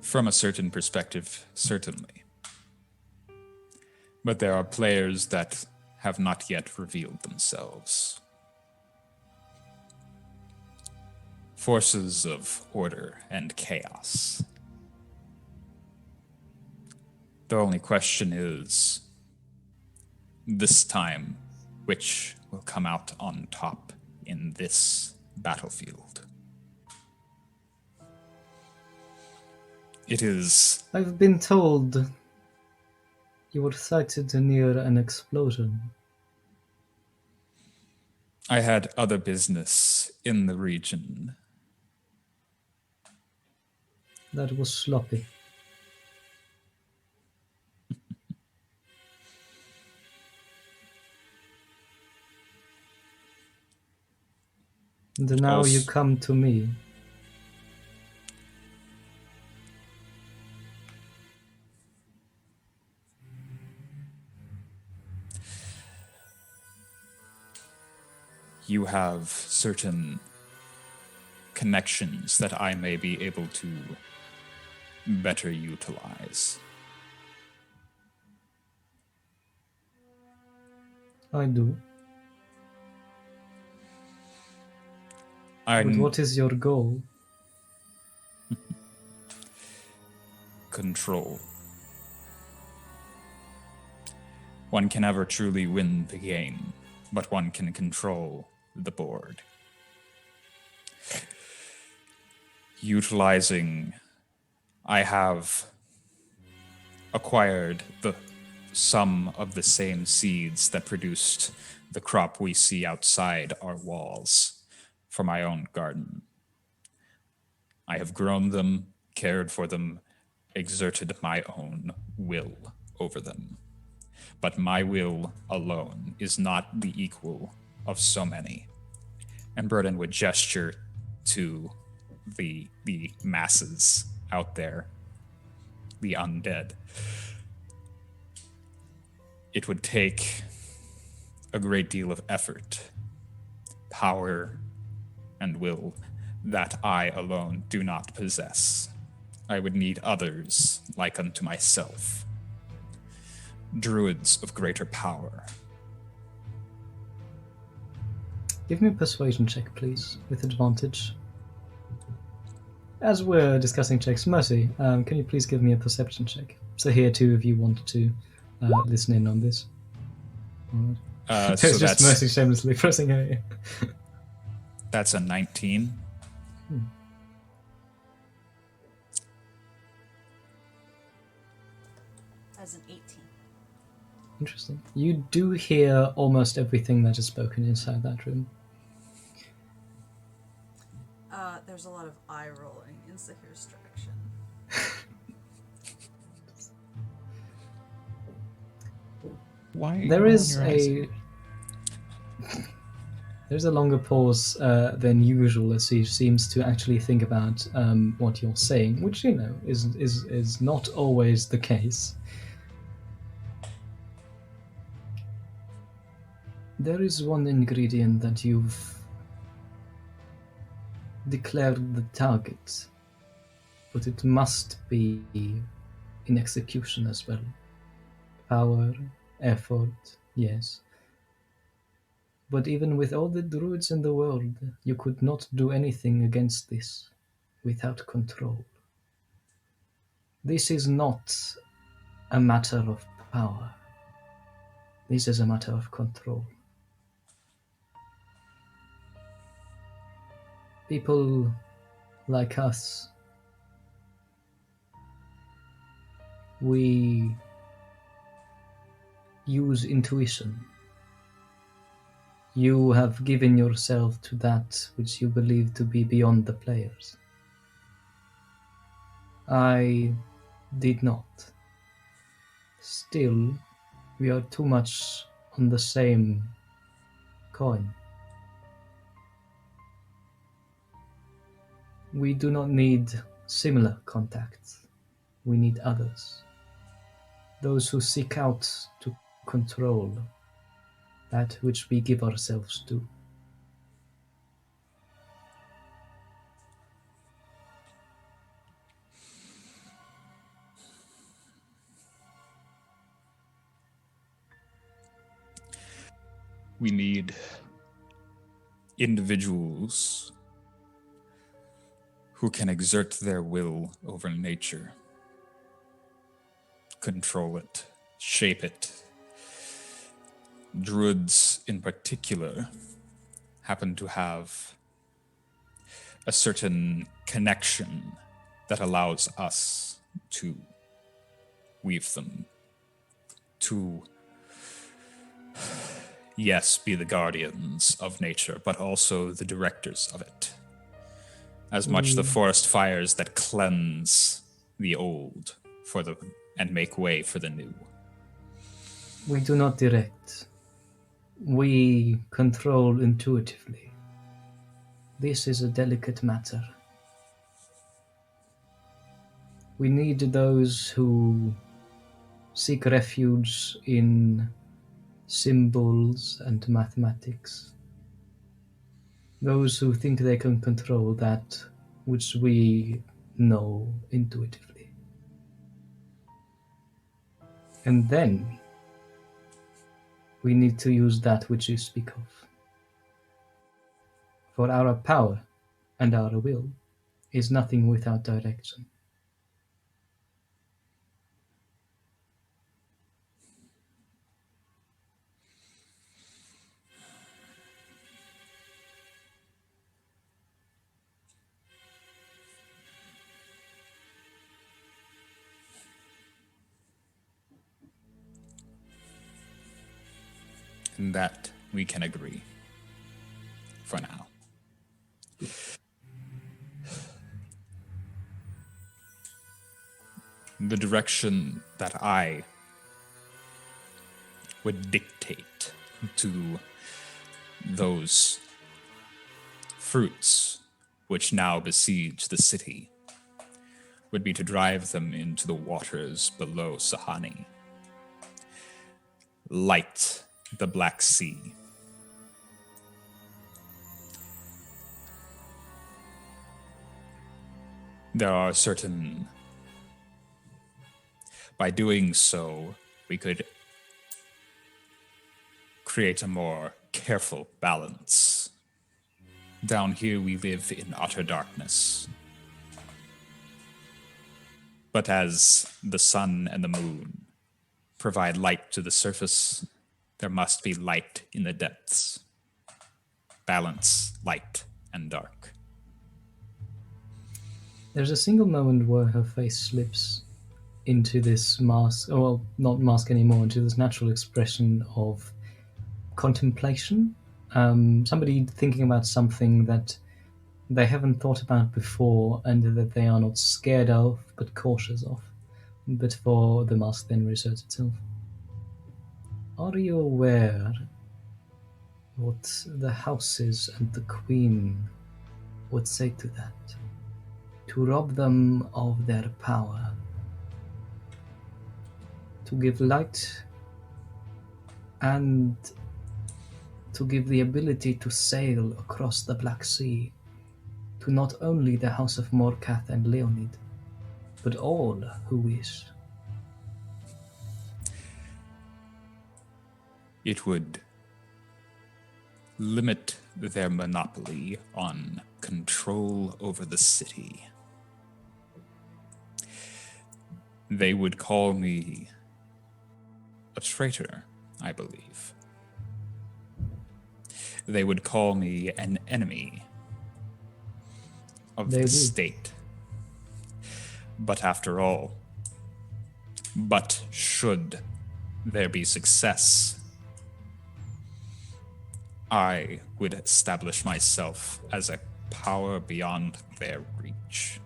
From a certain perspective, certainly. But there are players that have not yet revealed themselves. Forces of order and chaos. The only question is, this time, which will come out on top in this battlefield? It is... I've been told you were sighted near an explosion. I had other business in the region. That was sloppy. And now you come to me. You have certain connections that I may be able to better utilize. I do. But what is your goal? Control. One can never truly win the game, but one can control the board. I have acquired some of the same seeds that produced the crop we see outside our walls for my own garden. I have grown them, cared for them, exerted my own will over them. But my will alone is not the equal of so many. And Burden would gesture to the masses out there, the undead. It would take a great deal of effort, power, and will that I alone do not possess. I would need others like unto myself, druids of greater power. Give me a persuasion check, please, with advantage. As we're discussing checks, Mercy, can you please give me a perception check? So here, too, if you want to listen in on this. Right. So It's just that's Mercy shamelessly pressing her ear. that's a 19. As an 18. Interesting. You do hear almost everything that is spoken inside that room. There's a lot of eye rolling in Sahir's direction. Why? There is a. There's a longer pause than usual as he seems to actually think about what you're saying, which is not always the case. There is one ingredient that you've declared the target, but it must be in execution as well. Power, effort, yes. But even with all the druids in the world, you could not do anything against this without control. This is not a matter of power. This is a matter of control. People like us, we use intuition You have given yourself to that which you believe to be beyond the players. I did not. Still, we are too much on the same coin. We do not need similar contacts. We need others. Those who seek out to control that which we give ourselves to. We need individuals who can exert their will over nature, control it, shape it. Druids in particular happen to have a certain connection that allows us to weave them, to, yes, be the guardians of nature, but also the directors of it. As much the forest fires that cleanse the old and make way for the new. We do not direct. We control intuitively. This is a delicate matter. We need those who seek refuge in symbols and mathematics. Those who think they can control that which we know intuitively. And then we need to use that which you speak of. For our power and our will is nothing without direction. And that we can agree. For now. The direction that I would dictate to those fruits which now besiege the city would be to drive them into the waters below Sahani. Light the Black Sea. There are certain... By doing so, we could create a more careful balance. Down here we live in utter darkness. But as the sun and the moon provide light to the surface, there must be light in the depths. Balance, light, and dark. There's a single moment where her face slips into this mask, or well, not mask anymore, into this natural expression of contemplation. Somebody thinking about something that they haven't thought about before and that they are not scared of, but cautious of. But for the mask then reasserts itself. Are you aware what the houses and the Queen would say to that? To rob them of their power. To give light and to give the ability to sail across the Black Sea to not only the House of Morcath and Leonid, but all who wish. It would limit their monopoly on control over the city. They would call me a traitor, I believe. They would call me an enemy of the state. But after all, should there be success, I would establish myself as a power beyond their reach.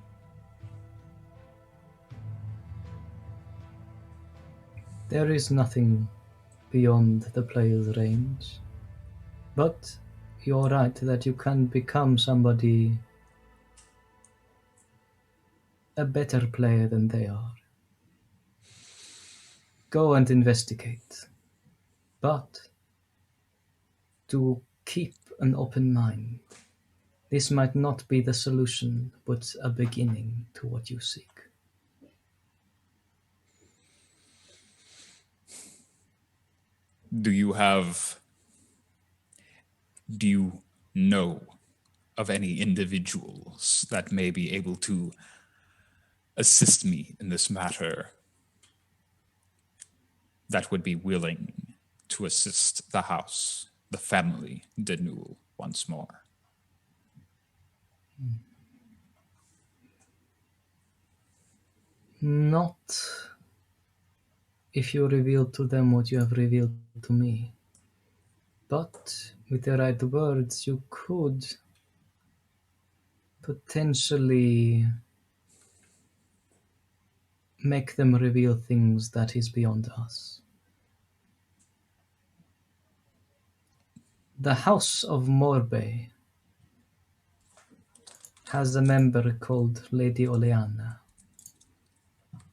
There is nothing beyond the player's range. But you're right that you can become somebody a better player than they are. Go and investigate. But to keep an open mind. This might not be the solution, but a beginning to what you seek. Do you know of any individuals that may be able to assist me in this matter, that would be willing to assist the house, the family de Newell once more? Not if you reveal to them what you have revealed to me. But with the right words, you could potentially make them reveal things that is beyond us. The House of Morbay has a member called Lady Oleana,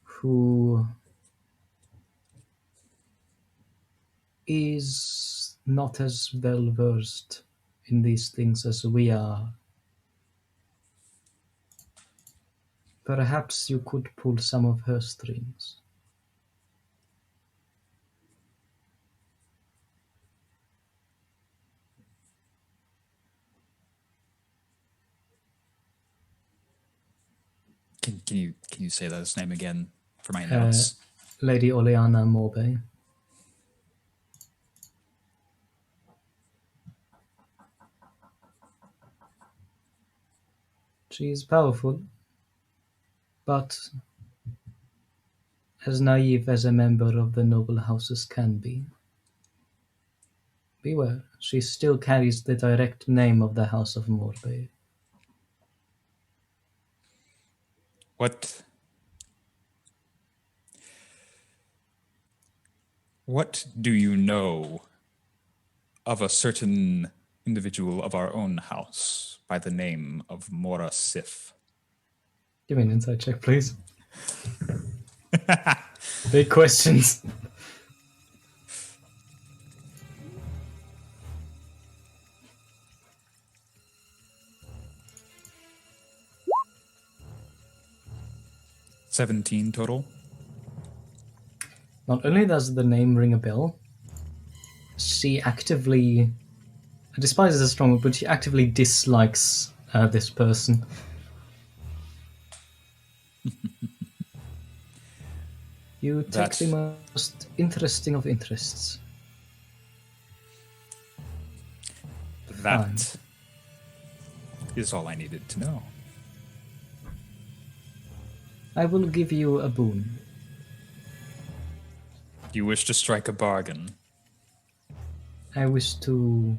who is not as well versed in these things as we are. Perhaps you could pull some of her strings. Can you say that name again for my notes? Lady Oleana Morbay. She is powerful, but as naive as a member of the noble houses can be. Beware, she still carries the direct name of the House of Morbay. What do you know of a certain individual of our own house by the name of Mora Sif? Give me an insight check, please. Big questions. $17 total. Not only does the name ring a bell, she actively, despise is a strong word, but she actively dislikes this person. You take the most interesting of interests. That is all I needed to know. I will give you a boon. You wish to strike a bargain? I wish to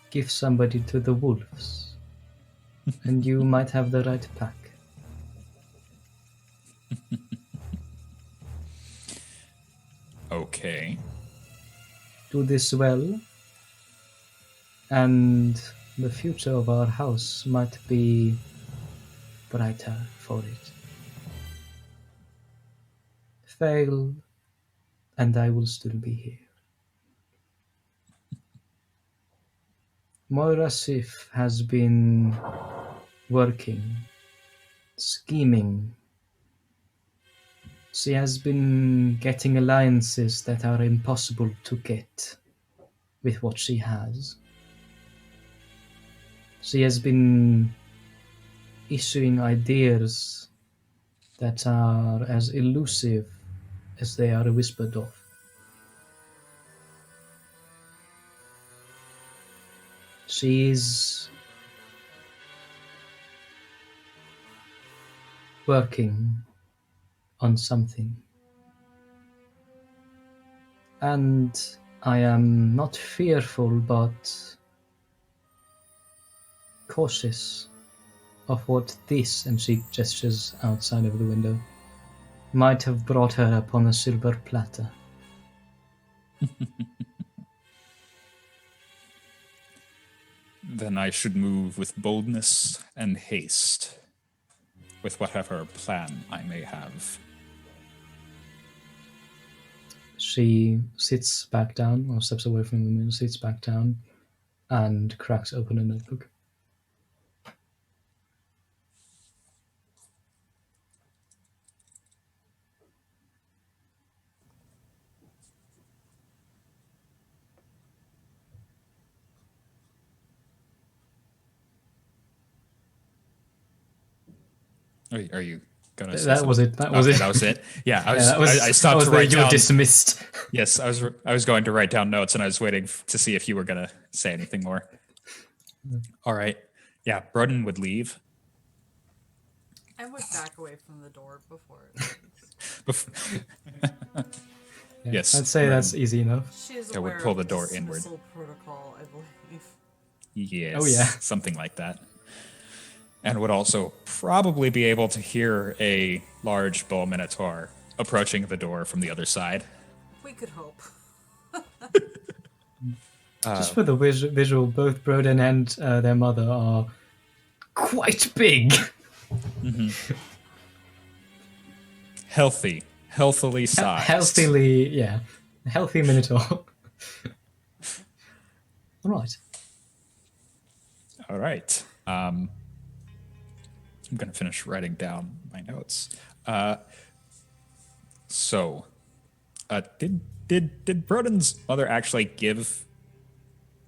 give somebody to the wolves, and you might have the right pack. Okay. Do this well, and the future of our house might be brighter for it. Fail, and I will still be here. Moira Sif has been working, scheming. She has been getting alliances that are impossible to get with what she has. She has been issuing ideas that are as elusive as they are whispered of. She is working on something. And I am not fearful, but cautious of what this, and she gestures outside of the window, might have brought her upon a silver platter. Then I should move with boldness and haste, with whatever plan I may have. She sits back down, or steps away from the mirror, sits back down, and cracks open a notebook. Are you gonna say That something? was it. That was Okay, it. that was it. Yeah, I Yeah, was. I stopped to write you're down. dismissed. Yes, I was going to write down notes, and I was waiting to see if you were gonna say anything more. All right. Yeah, Broden would leave. I would back away from the door before it leaves. Yeah, Yes, I'd say right. that's easy enough. She is I would aware pull of the door inward. dismissal protocol, I believe. Yes. Oh, yeah. Something like that. And would also probably be able to hear a large bull minotaur approaching the door from the other side. We could hope. Just for the visual, both Broden and their mother are quite big. Healthily sized. Healthy minotaur. All right. All right. I'm going to finish writing down my notes. Did Broden's mother actually give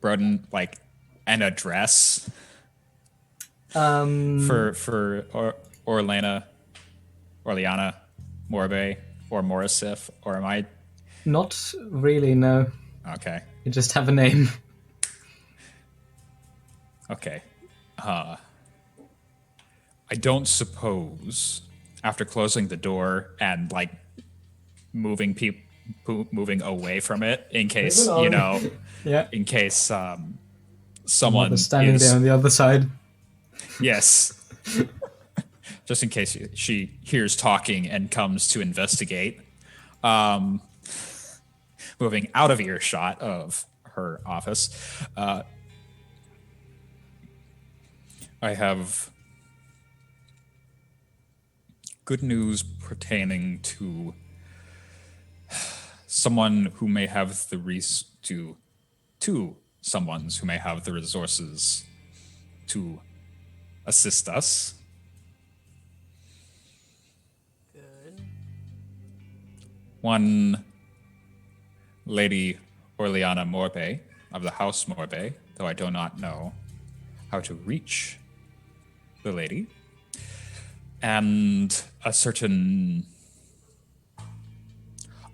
Broden like an address for Orleana Morbe or Morrisif, or am I? Not really, no. Okay. You just have a name. Okay. I don't suppose after closing the door and like moving away from it in case Yeah. in case someone Mother standing there on the other side. Yes. Just in case she hears talking and comes to investigate. Moving out of earshot of her office. I have good news pertaining to someone who may have the someones who may have the resources to assist us. Good. One Lady Orleana Morbe of the House Morbe, though I do not know how to reach the lady, and a certain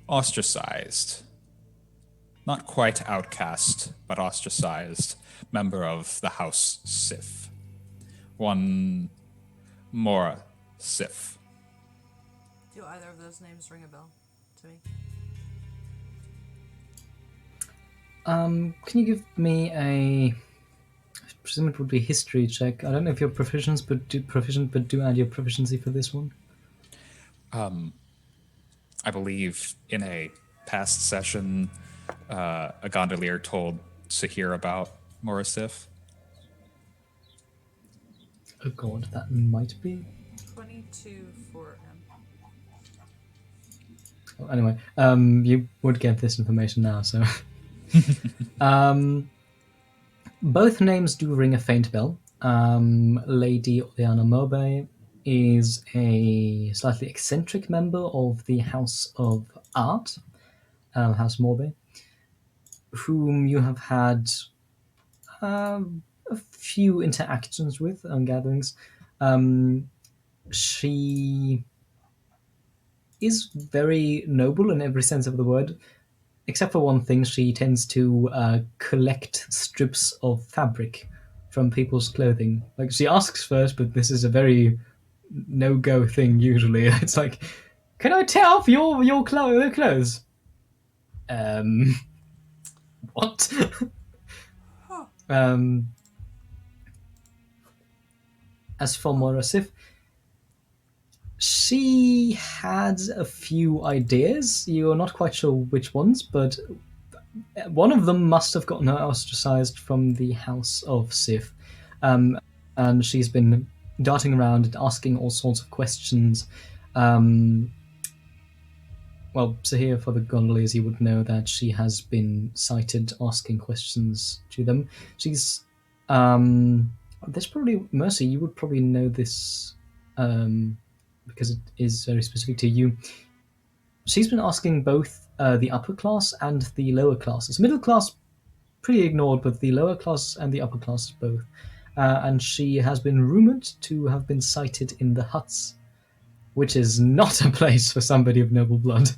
ostracized, not quite outcast, but ostracized member of the House Sif. One Mora Sif. Do either of those names ring a bell to me? Can you give me a? I presume it would be a history check. I don't know if you're proficient, but do add your proficiency for this one. I believe in a past session, a gondolier told Sahir about Morrisif. Oh god, that might be. 22 for him. Well, anyway, you would get this information now, so. Both names do ring a faint bell. Lady Orleana Morbe is a slightly eccentric member of the House of Art, House Morbe, whom you have had a few interactions with on gatherings. She is very noble in every sense of the word. Except for one thing, she tends to collect strips of fabric from people's clothing. Like, she asks first, but this is a very no-go thing usually. It's like, can I tear off your clothes? What? Huh. As for Morasif, she had a few ideas. You're not quite sure which ones, but one of them must have gotten her ostracized from the House of Sif. And she's been darting around and asking all sorts of questions. Well, Sahir, for the gondoliers, you would know that she has been cited asking questions to them. She's there's probably Mercy. You would probably know this because it is very specific to you. She's been asking both the upper class and the lower classes. Middle class, pretty ignored, but the lower class and the upper class both. And she has been rumored to have been sighted in the huts, which is not a place for somebody of noble blood.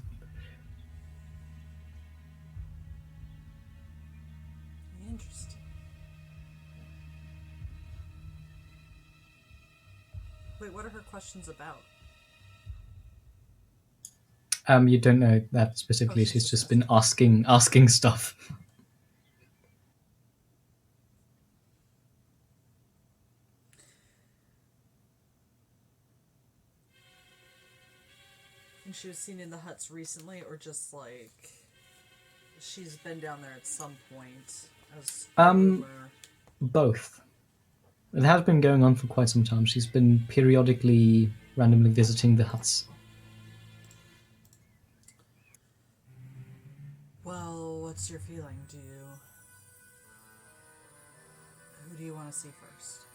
Interesting. Wait, what are her questions about? You don't know that specifically. She's just been asking stuff. And she was seen in the huts recently, or just like she's been down there at some point as rumor? Both. It has been going on for quite some time. She's been periodically, randomly visiting the huts. Well, what's your feeling? Who do you want to see first?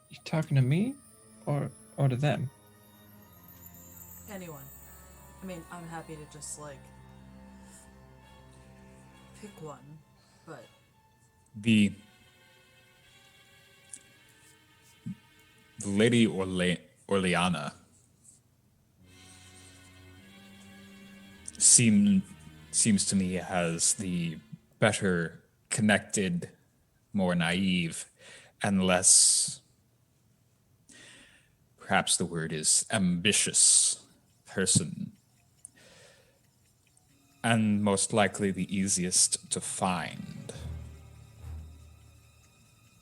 You talking to me, or to them? Anyone. I mean, I'm happy to just like pick one, but The Lady Orleana seems to me as the better connected, more naive, and less, perhaps the word is ambitious person, and most likely the easiest to find.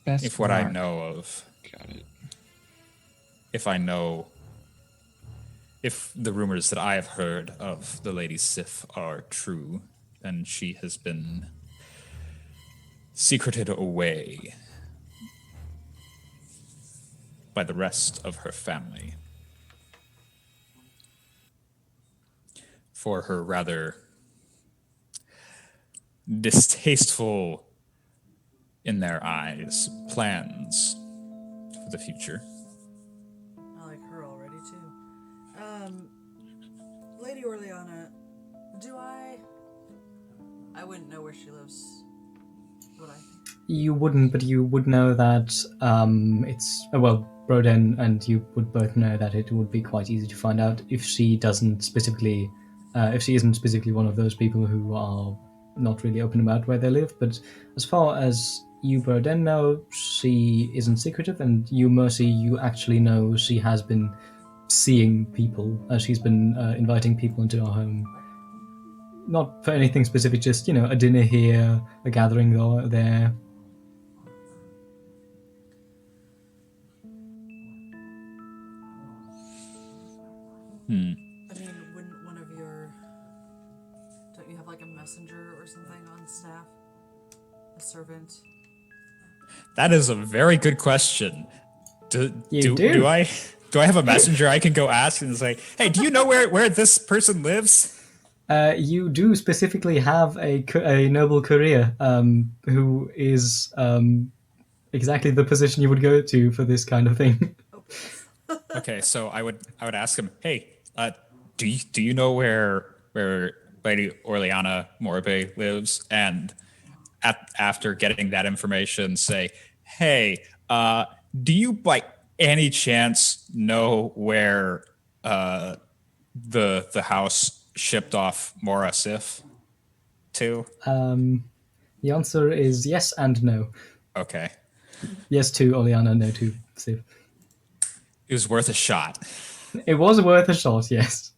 Best If what I mark. know of, Got it. if the rumors that I have heard of the Lady Sif are true, then she has been secreted away by the rest of her family for her rather distasteful, in their eyes, plans for the future. I like her already too. Lady Orleana, I wouldn't know where she lives, would I? You wouldn't, but you would know that it's Broden and you would both know that it would be quite easy to find out if she isn't specifically one of those people who are not really open about where they live. But as far as you, Broden, know, she isn't secretive, and you, Mercy, you actually know she has been seeing people. She's been inviting people into our home. Not for anything specific, just, a dinner here, a gathering there. I mean, wouldn't one of don't you have like a messenger or something on staff? A servant? That is a very good question. Do I have a messenger I can go ask and say, hey, do you know where this person lives? You do specifically have a noble courier who is exactly the position you would go to for this kind of thing. Okay, so I would ask him, hey, do you know where Lady Orleana Morbe lives? And after getting that information, say, hey, do you by any chance know where the house shipped off Mora Sif? 2? The answer is yes and no. Okay. Yes to Oleana, no to Steve. It was worth a shot. It was worth a shot, yes.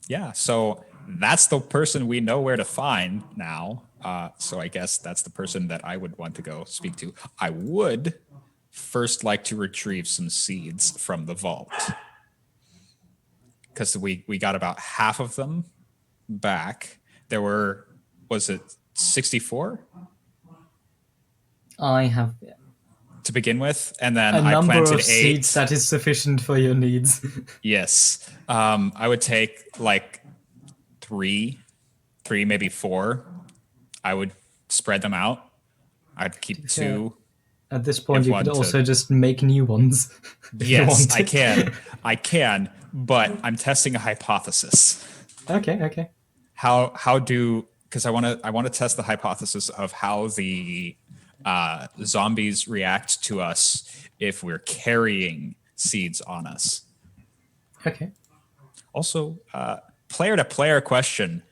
Yeah, so that's the person we know where to find now. So I guess that's the person that I would want to go speak to. I would first like to retrieve some seeds from the vault. Because we got about half of them back. There were, was it 64? I have To begin with, and then a I number planted of 8. seeds that is sufficient for your needs. Yes. I would take like 3, maybe 4. I would spread them out. I'd keep 2. At this point, If you one could to- also just make new ones. if you Yes, I wanted. can, but I'm testing a hypothesis. Okay. How do, because I want to test the hypothesis of how the zombies react to us if we're carrying seeds on us. Okay. Also, player-to-player question.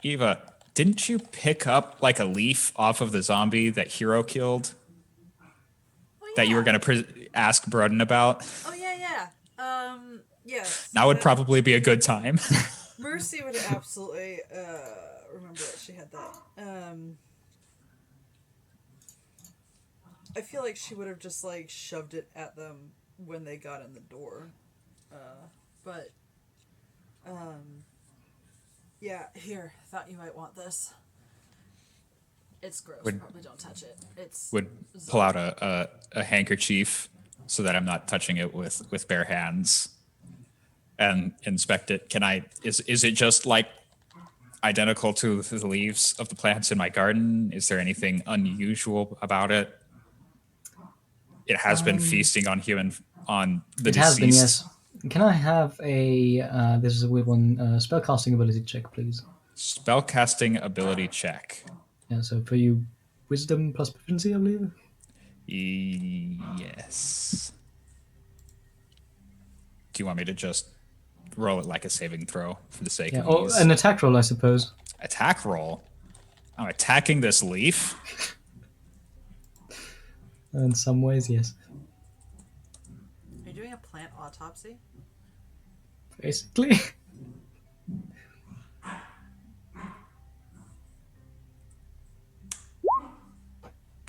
Eva, didn't you pick up like a leaf off of the zombie that Hero killed? Oh, That you were going to ask Broden about? Oh, yeah. Yes. Now would probably be a good time. Mercy would absolutely remember that she had that. I feel like she would have just like shoved it at them when they got in the door. But yeah, here, thought you might want this. It's gross. Probably don't touch it. It's Would pull out a handkerchief so that I'm not touching it with bare hands and inspect it. Is it just like identical to the leaves of the plants in my garden? Is there anything unusual about it? It has been feasting on the It deceased. has been, yes. Can I have a, this is a weird one, spellcasting ability check, please? Spellcasting ability check. Yeah, so for you, wisdom plus proficiency, I believe? Yes. Do you want me to just roll it like a saving throw for the sake Yeah, of or ease? an attack roll, I suppose. Attack roll? I'm attacking this leaf? In some ways, yes. Are you doing a plant autopsy? Basically.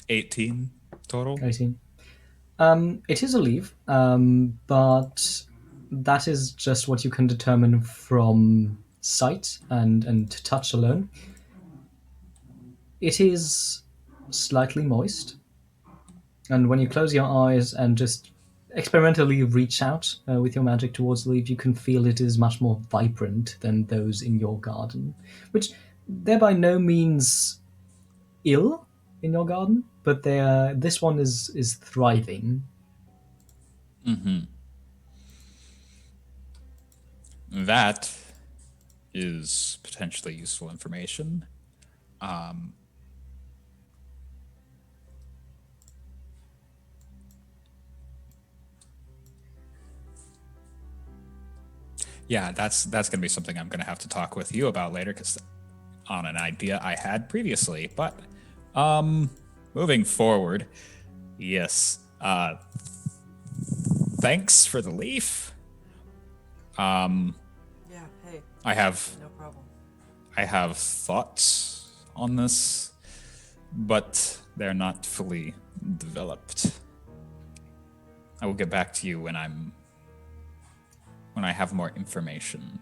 18 total? 18. It is a leaf, but that is just what you can determine from sight and touch alone. It is slightly moist, and when you close your eyes and just experimentally reach out with your magic towards the leaf, you can feel it is much more vibrant than those in your garden, which they're by no means ill in your garden, but this one is thriving. Mm-hmm. That is potentially useful information. Yeah, that's going to be something I'm going to have to talk with you about later, because on an idea I had previously. But moving forward, yes. Thanks for the leaf. Yeah, hey, I have no problem. thoughts on this, but they're not fully developed. I will get back to you when I have more information.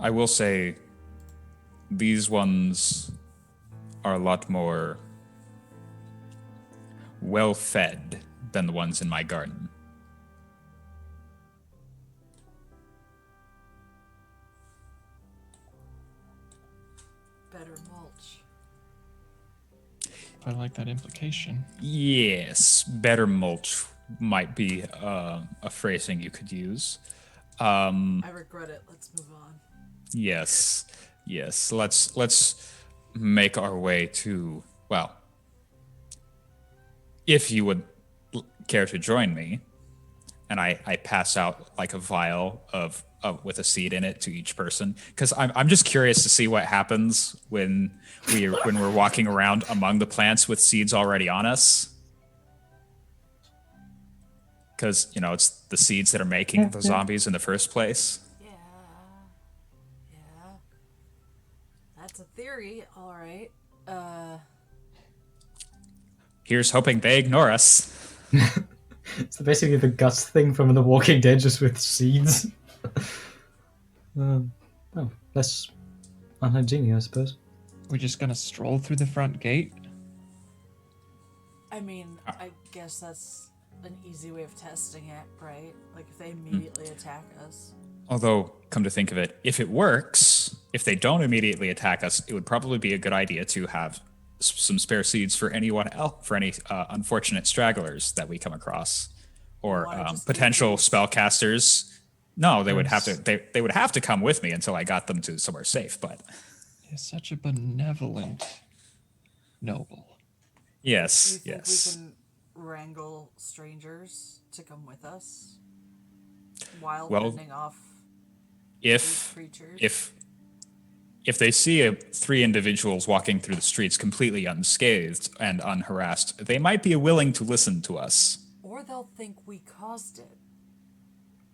I will say these ones are a lot more well-fed than the ones in my garden. Better mulch. I like that implication. Yes, better mulch might be a phrasing you could use. I regret it. Let's move on. Yes. Let's make our way to, well, if you would care to join me, and I pass out like a vial of with a seed in it to each person, because I'm just curious to see what happens when we're walking around among the plants with seeds already on us. Because, you know, it's the seeds that are making the zombies in the first place. Yeah. That's a theory, all right. Here's hoping they ignore us. It's basically the Gus thing from The Walking Dead, just with seeds. Less unhygienic, I suppose. We're just gonna stroll through the front gate? I mean, I guess that's an easy way of testing it, right? Like if they immediately attack us. Although, come to think of it, if it works, if they don't immediately attack us, it would probably be a good idea to have some spare seeds for anyone else, for any unfortunate stragglers that we come across, or potential spellcasters. No, they would have to. They would have to come with me until I got them to somewhere safe. But You're such a benevolent noble. yes, Do you think yes. we can wrangle strangers to come with us while fending off these If creatures? if they see 3 individuals walking through the streets completely unscathed and unharassed, they might be willing to listen to us. Or they'll think we caused it.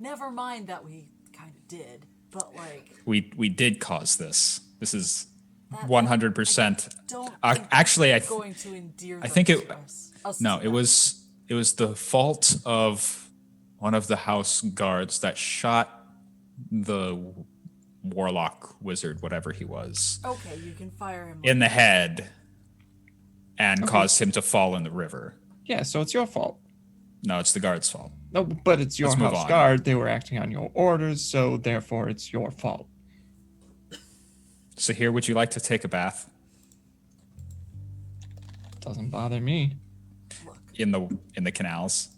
Never mind that we kind of did, but like We did cause this. This is that- 100%. don't think Actually, that's going to endear I think them it. to us No, to it them. was the fault of one of the house guards that shot the warlock wizard, whatever he was, Okay, you can fire him in the head, and caused him to fall in the river. Yeah, so it's your fault. No, it's the guard's fault. No, but it's your Let's move house on. guard. They were acting on your orders, so therefore it's your fault. Sahir, would you like to take a bath Doesn't bother me. in the canals?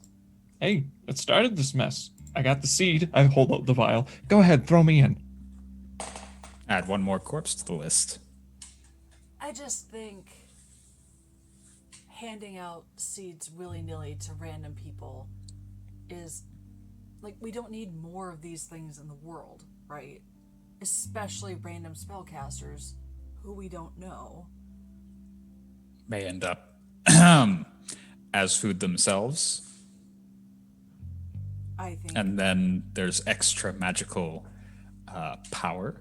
Hey, it started this mess. I got the seed. I hold out the vial. Go ahead, throw me in. Add one more corpse to the list. I just think handing out seeds willy-nilly to random people is like, we don't need more of these things in the world, right? Especially random spellcasters who we don't know. May end up as food themselves. I think And then there's extra magical power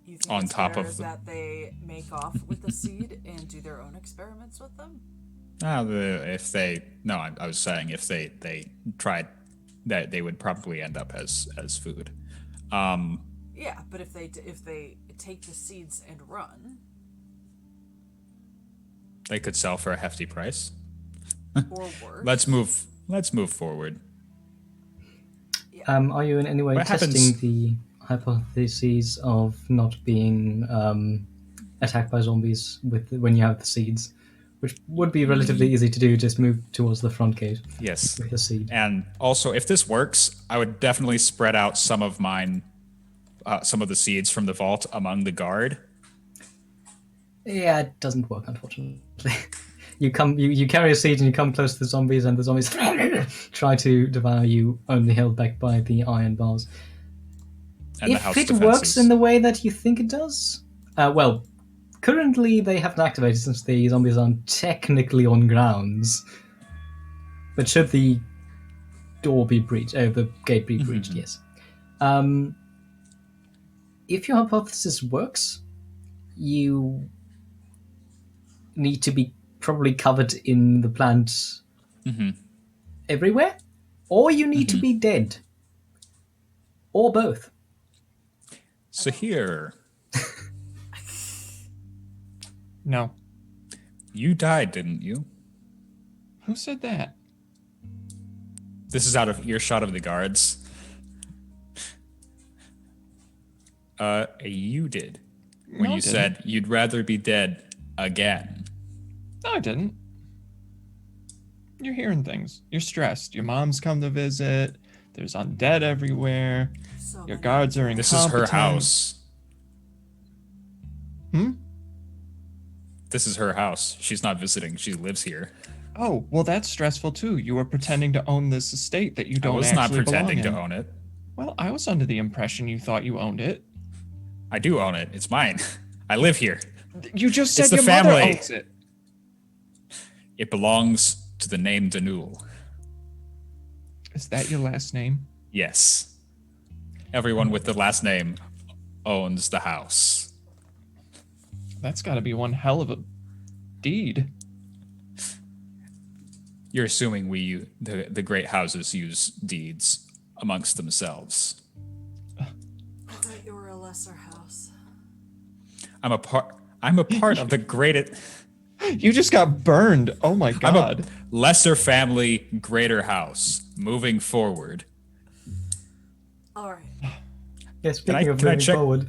you think on it's top better of the- that they make off with the seed and do their own experiments with them. I was saying if they tried that, they would probably end up as food. Yeah, but if they take the seeds and run, They could sell for a hefty price. or worse. Let's move forward. Are you in any way What testing happens- the hypotheses of not being attacked by zombies when you have the seeds, which would be relatively easy to do? Just move towards the front gate Yes. with the seed. And also, if this works, I would definitely spread out some of mine, some of the seeds from the vault among the guard. Yeah, it doesn't work, unfortunately. You carry a seed and you come close to the zombies, and the zombies try to devour you, only held back by the iron bars. And the If house it defenses. works in the way that you think it does, well, currently they haven't activated since the zombies aren't technically on grounds. But should the door be breached, the gate be breached, yes. If your hypothesis works, you need to be probably covered in the plant everywhere, or you need to be dead, or both. Sahir, No. you died, didn't you? Who said that? This is out of earshot of the guards. You did. When No, I you didn't. said you'd rather be dead again. No, I didn't. You're hearing things. You're stressed. Your mom's come to visit. There's undead everywhere. So Your many- guards are This is her incompetent. house. Hmm? This is her house. She's not visiting. She lives here. Oh, well, that's stressful too. You were pretending to own this estate that you I don't was not actually pretending to belong in. own it. Well, I was under the impression you thought you owned it. I do own it. It's mine. I live here. You just It's said the your mother family. owns it. It belongs to the name Danul. Is that your last name? Yes. Everyone with the last name owns the house. That's got to be one hell of a deed. You're assuming the great houses use deeds amongst themselves. I thought you were a lesser house. I'm a part of the greatest. You just got burned. Oh my I'm god. a lesser family, greater house. Moving forward. All right. Yeah, speaking Can I of moving check- forward,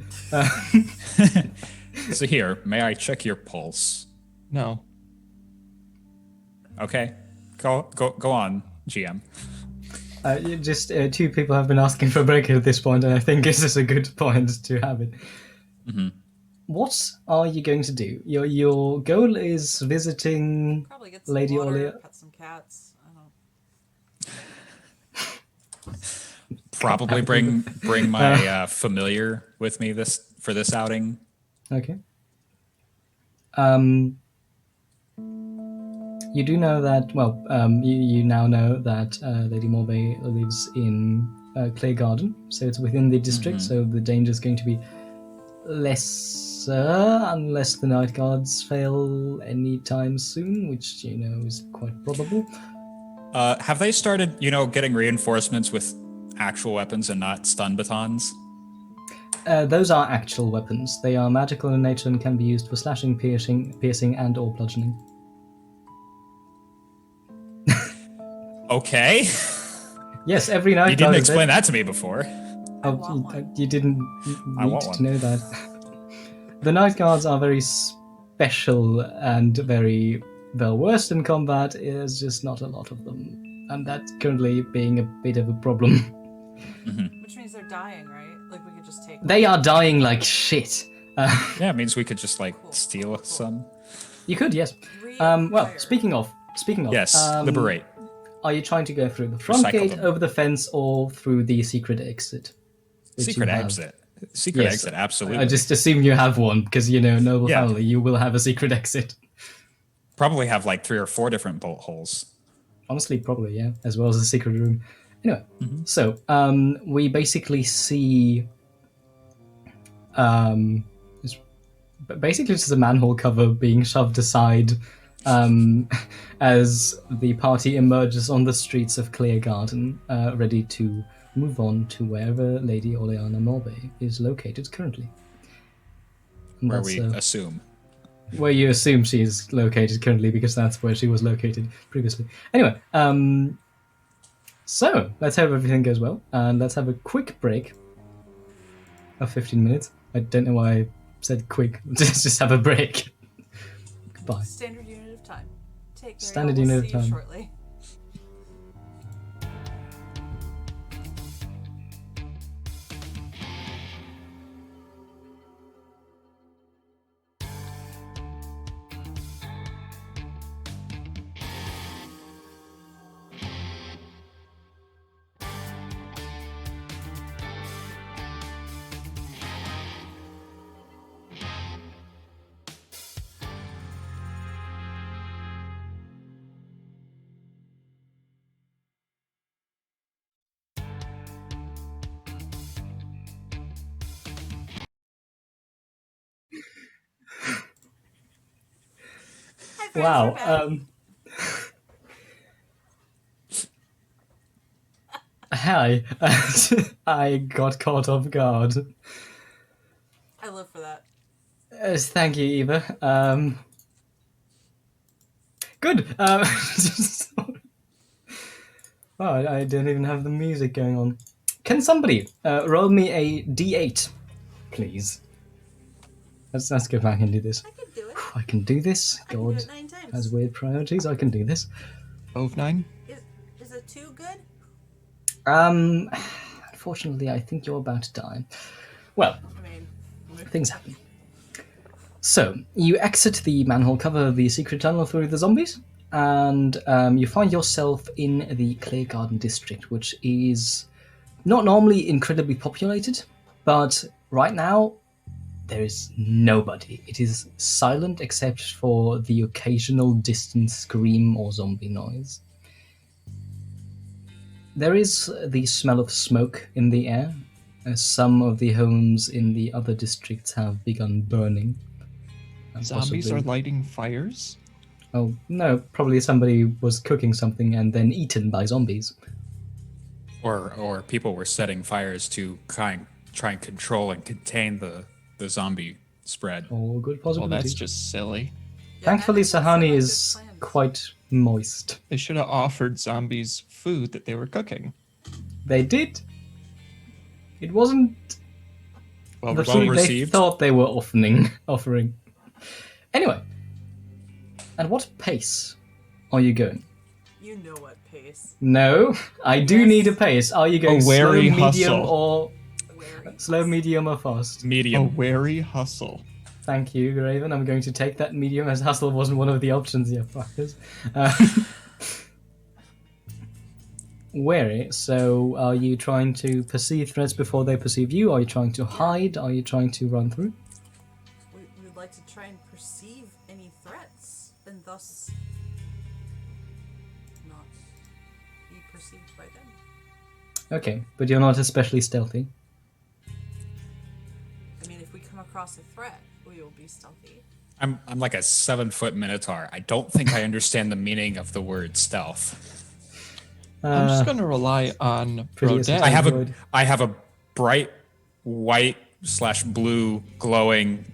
So here, may I check your pulse? No. Okay. Go on, GM. two people have been asking for a break at this point, and I think this is a good point to have it. Mm-hmm. What are you going to do? Your goal is visiting Probably get some Lady water, Olia. pet some cats. I don't. Probably bring my familiar with me for this outing. Okay. You do know that, you now know that Lady Morbay lives in Clay Garden, so it's within the district, so the danger is going to be lesser, unless the Night Guards fail anytime soon, which, is quite probable. Have they started, getting reinforcements with actual weapons and not stun batons? Those are actual weapons. They are magical in nature and can be used for slashing, piercing and or bludgeoning. Okay. Yes, every night. You didn't explain that to me before. You didn't need to know that. The Night Guards are very special and very well versed in combat. There's just not a lot of them, and that's currently being a bit of a problem. Which means they're dying, right? Like we could just take. They are dying like shit. Yeah, it means we could just steal some. You could, yes. Well, speaking of, Yes, liberate. Are you trying to go through the front Recycle gate, them. over the fence, or through the secret exit? which you Secret have? exit. Secret Yes, exit, absolutely. I just assume you have one because noble Yeah. family. You will have a secret exit. Probably have 3 or 4 different bolt holes. Honestly, probably, yeah, as well as a secret room. Anyway, so we basically see basically just a manhole cover being shoved aside as the party emerges on the streets of Clear Garden, ready to move on to wherever Lady Oleana Morbe is located currently. And Where that's, we assume. where you assume she is located currently, because that's where she was located previously. Anyway, so let's hope everything goes well, and let's have a quick break of 15 minutes. I don't know why I said quick. Let's just have a break. Goodbye. Standard unit of time. Take care. Standard y'all. We'll unit of see you time. shortly. Hi, friends, Wow. we're back. Hi. I got caught off guard. I live for that. Thank you, Eva. Good. Wow, I don't even have the music going on. Can somebody roll me a d8, please? Let's go back and do this. I can do it. I can do this. I can do God it 9 times. has weird priorities. I can do this. Ove 9? Is a 2 good? Unfortunately, I think you're about to die. Well, I mean, things happen. So, you exit the manhole cover of the secret tunnel through the zombies, and you find yourself in the Clear Garden district, which is not normally incredibly populated, but right now there is nobody. It is silent except for the occasional distant scream or zombie noise. There is the smell of smoke in the air, as some of the homes in the other districts have begun burning. And Zombies possibly- are lighting fires? Oh, no, probably somebody was cooking something and then eaten by zombies. Or people were setting fires to try and control and contain the zombie spread. All good Well, possibilities. that's just silly. Yeah, Thankfully, animals have, Sahani like, is good plans. quite moist. They should have offered zombies food that they were cooking. They did. It wasn't Well, the well food they received. thought they were offering. Anyway, at what pace are you going? You know what pace. No, I do Yes. need a pace. Are you going slow, wary medium, hustle. or Wary. slow, medium, or fast? A Medium. wary hustle. Thank you, Raven. I'm going to take that medium, as hustle wasn't one of the options, you fuckers. Wary. So, are you trying to perceive threats before they perceive you? Are you trying to hide? Are you trying to run through? We would like to try and perceive any threats, and thus not be perceived by them. Okay, but you're not especially stealthy. I mean, if we come across a threat, we will be stealthy. I'm like a 7-foot minotaur. I don't think I understand the meaning of the word stealth. I'm just going to rely on pretty Brodette. assistant. I have a bright white/blue glowing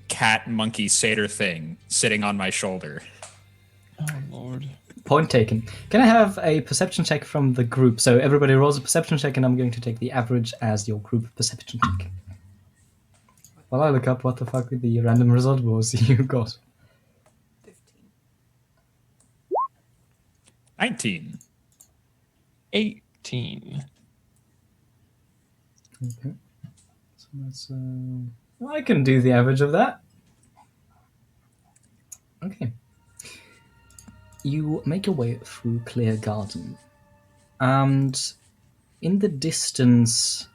cat monkey satyr thing sitting on my shoulder. Oh, Lord. Point taken. Can I have a perception check from the group? So everybody rolls a perception check, and I'm going to take the average as your group perception check. While I look up what the fuck the random result was you got. 15. 19. 18. Okay. So that's. I can do the average of that. Okay. You make your way through Clear Garden, and in the distance,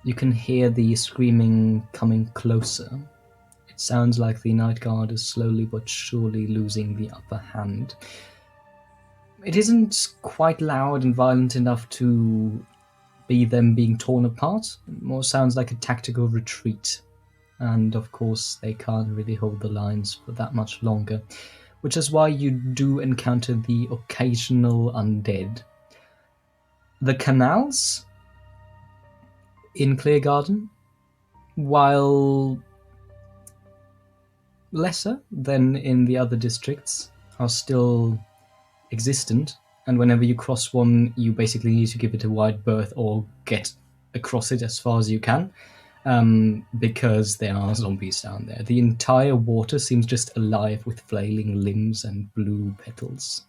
you can hear the screaming coming closer. It sounds like the Night Guard is slowly but surely losing the upper hand. It isn't quite loud and violent enough to be them being torn apart. It more sounds like a tactical retreat. And of course, they can't really hold the lines for that much longer, which is why you do encounter the occasional undead. The canals in Clear Garden, while lesser than in the other districts, are still existent, and whenever you cross one, you basically need to give it a wide berth or get across it as far as you can, because there are zombies down there. The entire water seems just alive with flailing limbs and blue petals.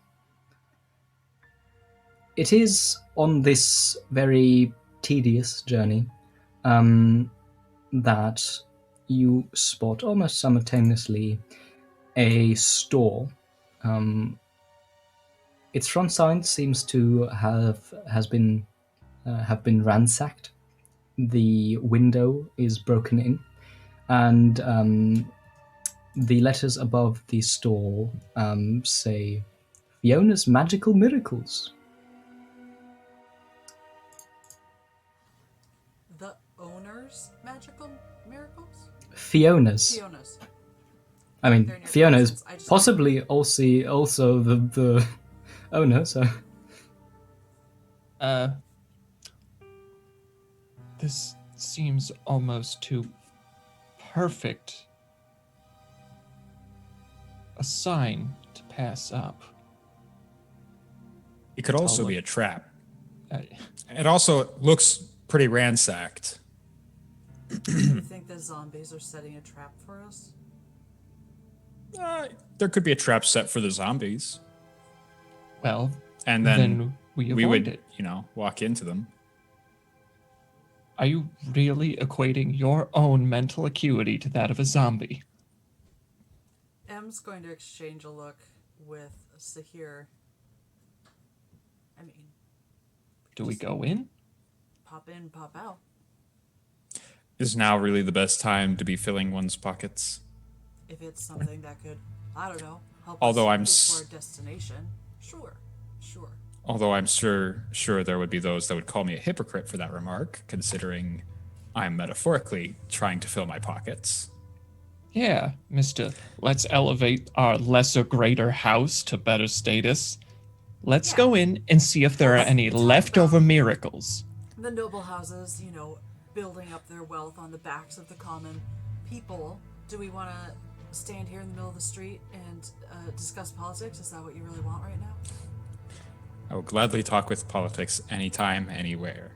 It is on this very tedious journey that you spot almost simultaneously a store. Its front side seems to have been ransacked. The window is broken in, and the letters above the store say Fiona's Magical Miracles. The owner's magical miracles? Fiona's. Fiona's. I mean, They're in your Fiona is presence. I just- possibly also the owner, so... This seems almost too perfect a sign to pass up. It could also Totally. be a trap. Uh, It also looks pretty ransacked. You think the zombies are setting a trap for us? There could be a trap set for the zombies, well, and then we we avoid would, it. walk into them. Are you really equating your own mental acuity to that of a zombie? M's going to exchange a look with Sahir. I mean, Do we go in? pop in, pop out. Is now really the best time to be filling one's pockets? If it's something that could, I don't know, help Although I'm us get to our destination. Sure. Although I'm sure there would be those that would call me a hypocrite for that remark, considering I'm metaphorically trying to fill my pockets. Yeah, Mr. Let's elevate our lesser greater house to better status. Let's go in and see if there are any leftover miracles. The noble houses, you know, building up their wealth on the backs of the common people. Do we want to stand here in the middle of the street and discuss politics? Is that what you really want right now? I will gladly talk with politics anytime, anywhere.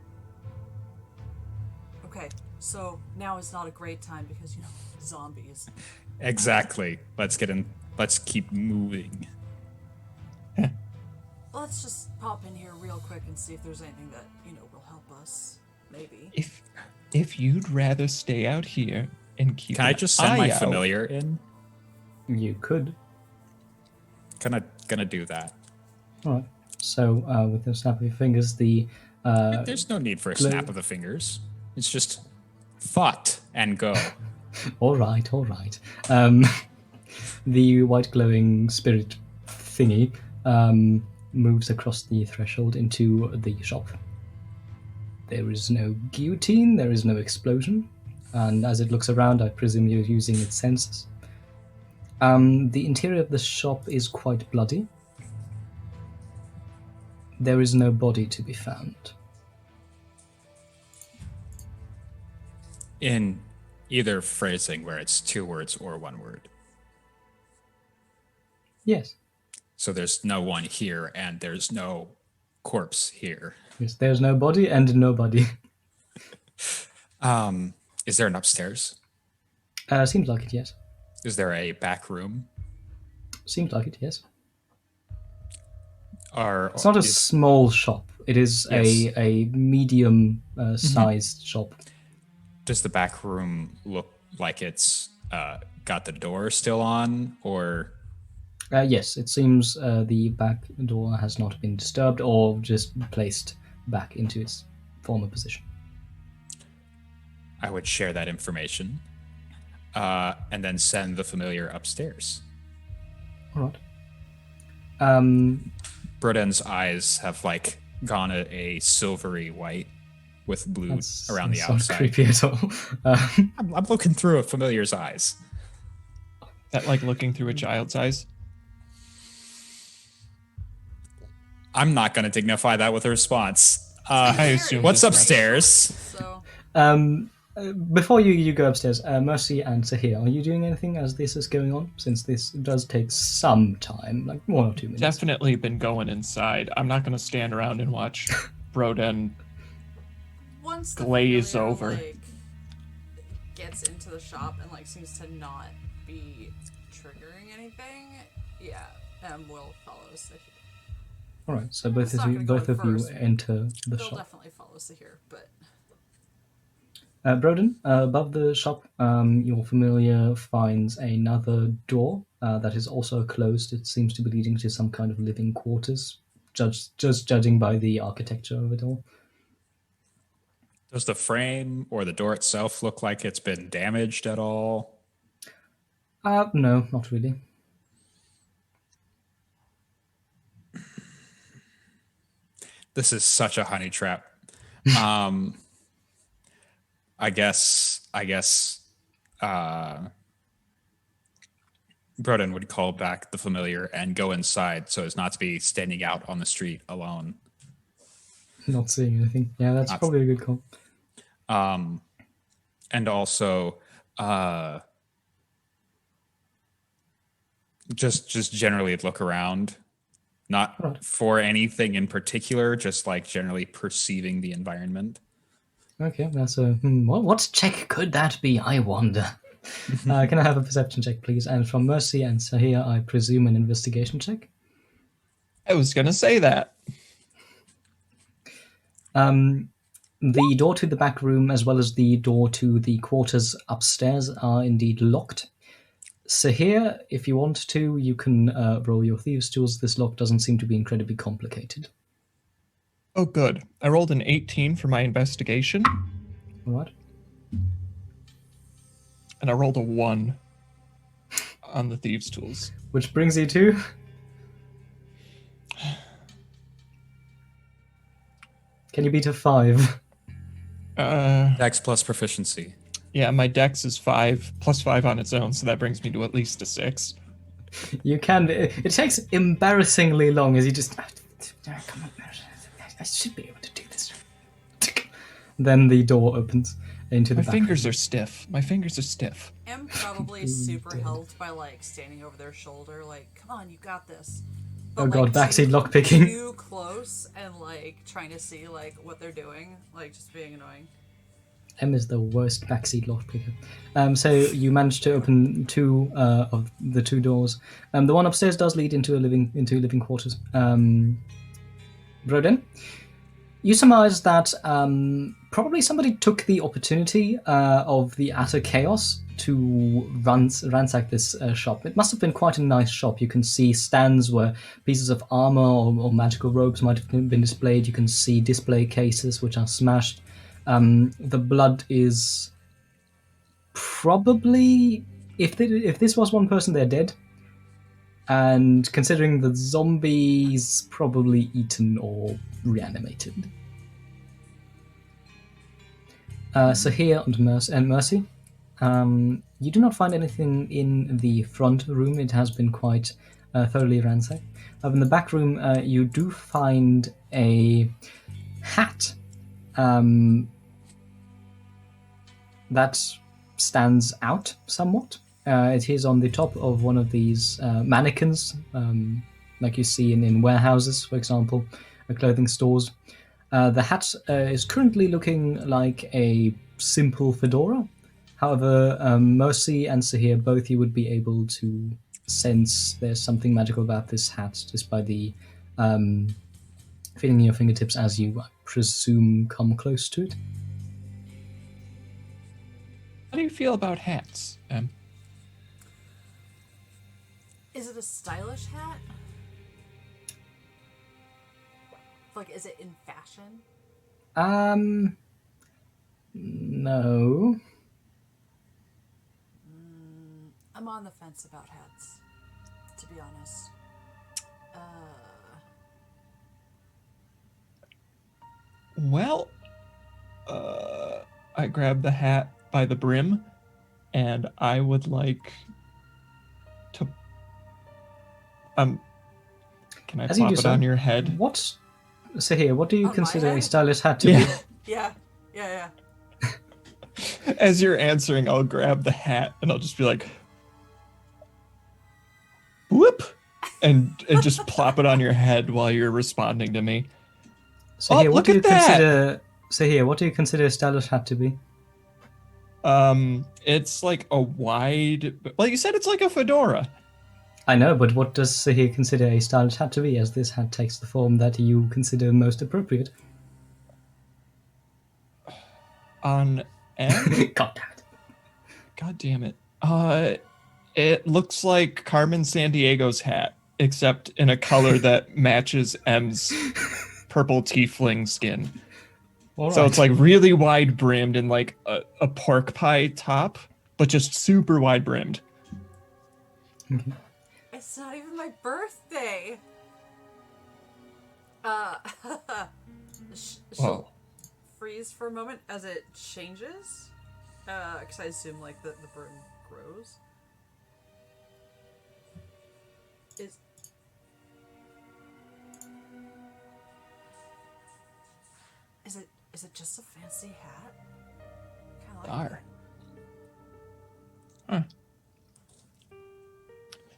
Okay, so now is not a great time because, you know, zombies. Exactly. Let's get in. Let's keep moving. Let's just pop in here real quick and see if there's anything that, you know, will help us. Maybe. If you'd rather stay out here and keep Can I just send my familiar in? You could. Gonna do that. All right. So with the snap of your fingers, the There's no need for a snap of the fingers. It's just thought and go. all right. The white glowing spirit thingy moves across the threshold into the shop. There is no guillotine, there is no explosion, and as it looks around, I presume you're using its senses. The interior of the shop is quite bloody. There is no body to be found. In either phrasing where it's 2 words or 1 word. Yes. So there's no one here and there's no corpse here. Yes, there's no body and nobody. Is there an upstairs? Seems like it, yes. Is there a back room? Seems like it, yes. It's not a small shop. It is Yes. a medium sized shop. Does the back room look like it's got the door still on, or? Yes, it seems the back door has not been disturbed or just placed back into its former position. I would share that information and then send the familiar upstairs. All right. Broden's eyes have gone a silvery white with blue around the that's not outside. creepy at all. I'm looking through a familiar's eyes. That like looking through a child's eyes? I'm not going to dignify that with a response. I assume What's this upstairs? So, Before you go upstairs, Mercy and Sahir, are you doing anything as this is going on? Since this does take some time, like 1 or 2 minutes. Definitely been going inside. I'm not going to stand around and watch Broden once the glaze familiar, over. Gets into the shop and seems to not be triggering anything, yeah, will follow Sahir. All right, so both It's of not you, gonna go in you first. enter the They'll shop. definitely follow Sahir, but Broden, above the shop, your familiar finds another door that is also closed. It seems to be leading to some kind of living quarters, just judging by the architecture of it all. Does the frame or the door itself look like it's been damaged at all? No, not really. This is such a honey trap. I guess Broden would call back the familiar and go inside so as not to be standing out on the street alone. Not seeing anything. Yeah, that's probably a good call. And also just generally look around. Not for anything in particular, just generally perceiving the environment. Okay, that's a... what check could that be, I wonder? Can I have a perception check, please? And from Mercy and Sahir, I presume an investigation check? I was going to say that. The door to the back room, as well as the door to the quarters upstairs, are indeed locked. Sahir, if you want to, you can roll your thieves' tools. This lock doesn't seem to be incredibly complicated. Oh, good. I rolled an 18 for my investigation, All right. and I rolled a 1 on the thieves' tools. Which brings you to? Can you beat a 5? Dex plus proficiency. Yeah, my dex is 5 plus 5 on its own, so that brings me to at least a 6. You can. It takes embarrassingly long as you just. Come on, I should be able to do this. Then the door opens into the My back. fingers are stiff. My fingers are stiff. I'm probably super helped by like standing over their shoulder, like, come on, you got this. Oh god, backseat lockpicking. Too close and like trying to see like what they're doing, like just being annoying. M is the worst backseat lockpicker. So you managed to open 2 of the 2 doors. The one upstairs does lead into living quarters. Broden, you surmise that probably somebody took the opportunity of the utter chaos to ransack this shop. It must have been quite a nice shop. You can see stands where pieces of armor or magical robes might have been displayed. You can see display cases which are smashed. The blood is probably, if this was one person, they're dead. And considering the zombies probably eaten or reanimated. Sahir and Mercy, you do not find anything in the front room. It has been quite thoroughly ransacked. In the back room, you do find a hat that stands out somewhat. It is on the top of one of these mannequins, like you see in warehouses, for example, clothing stores. The hat is currently looking like a simple fedora. However, Mercy and Sahir, both you would be able to sense there's something magical about this hat just by the feeling in your fingertips as you, I presume, come close to it. How do you feel about hats, Em? Is it a stylish hat? Like, is it in fashion? No. I'm on the fence about hats, to be honest. Well, I grabbed the hat by the brim, and I would like to. Can I plop it on your head? What? Sahir, what do you On my consider a head? stylish hat to be? Yeah. As you're answering, I'll grab the hat and I'll just be like, whoop, and just plop it on your head while you're responding to me. Sahir, Oh, what look do you at that! consider? Sahir, what do you consider a stylish hat to be? It's like a wide. Well, you said it's like a fedora. I know, but what does Sahir consider a stylish hat to be, as this hat takes the form that you consider most appropriate? On M? God damn it. God damn it. It looks like Carmen Sandiego's hat, except in a color that matches M's purple tiefling skin. All So right. it's like really wide brimmed and like a pork pie top, but just super wide brimmed. It's not even my birthday. Whoa. Freeze for a moment as it changes. Because I assume like the burden grows. Is it just a fancy hat? Kind of like Dar. Huh.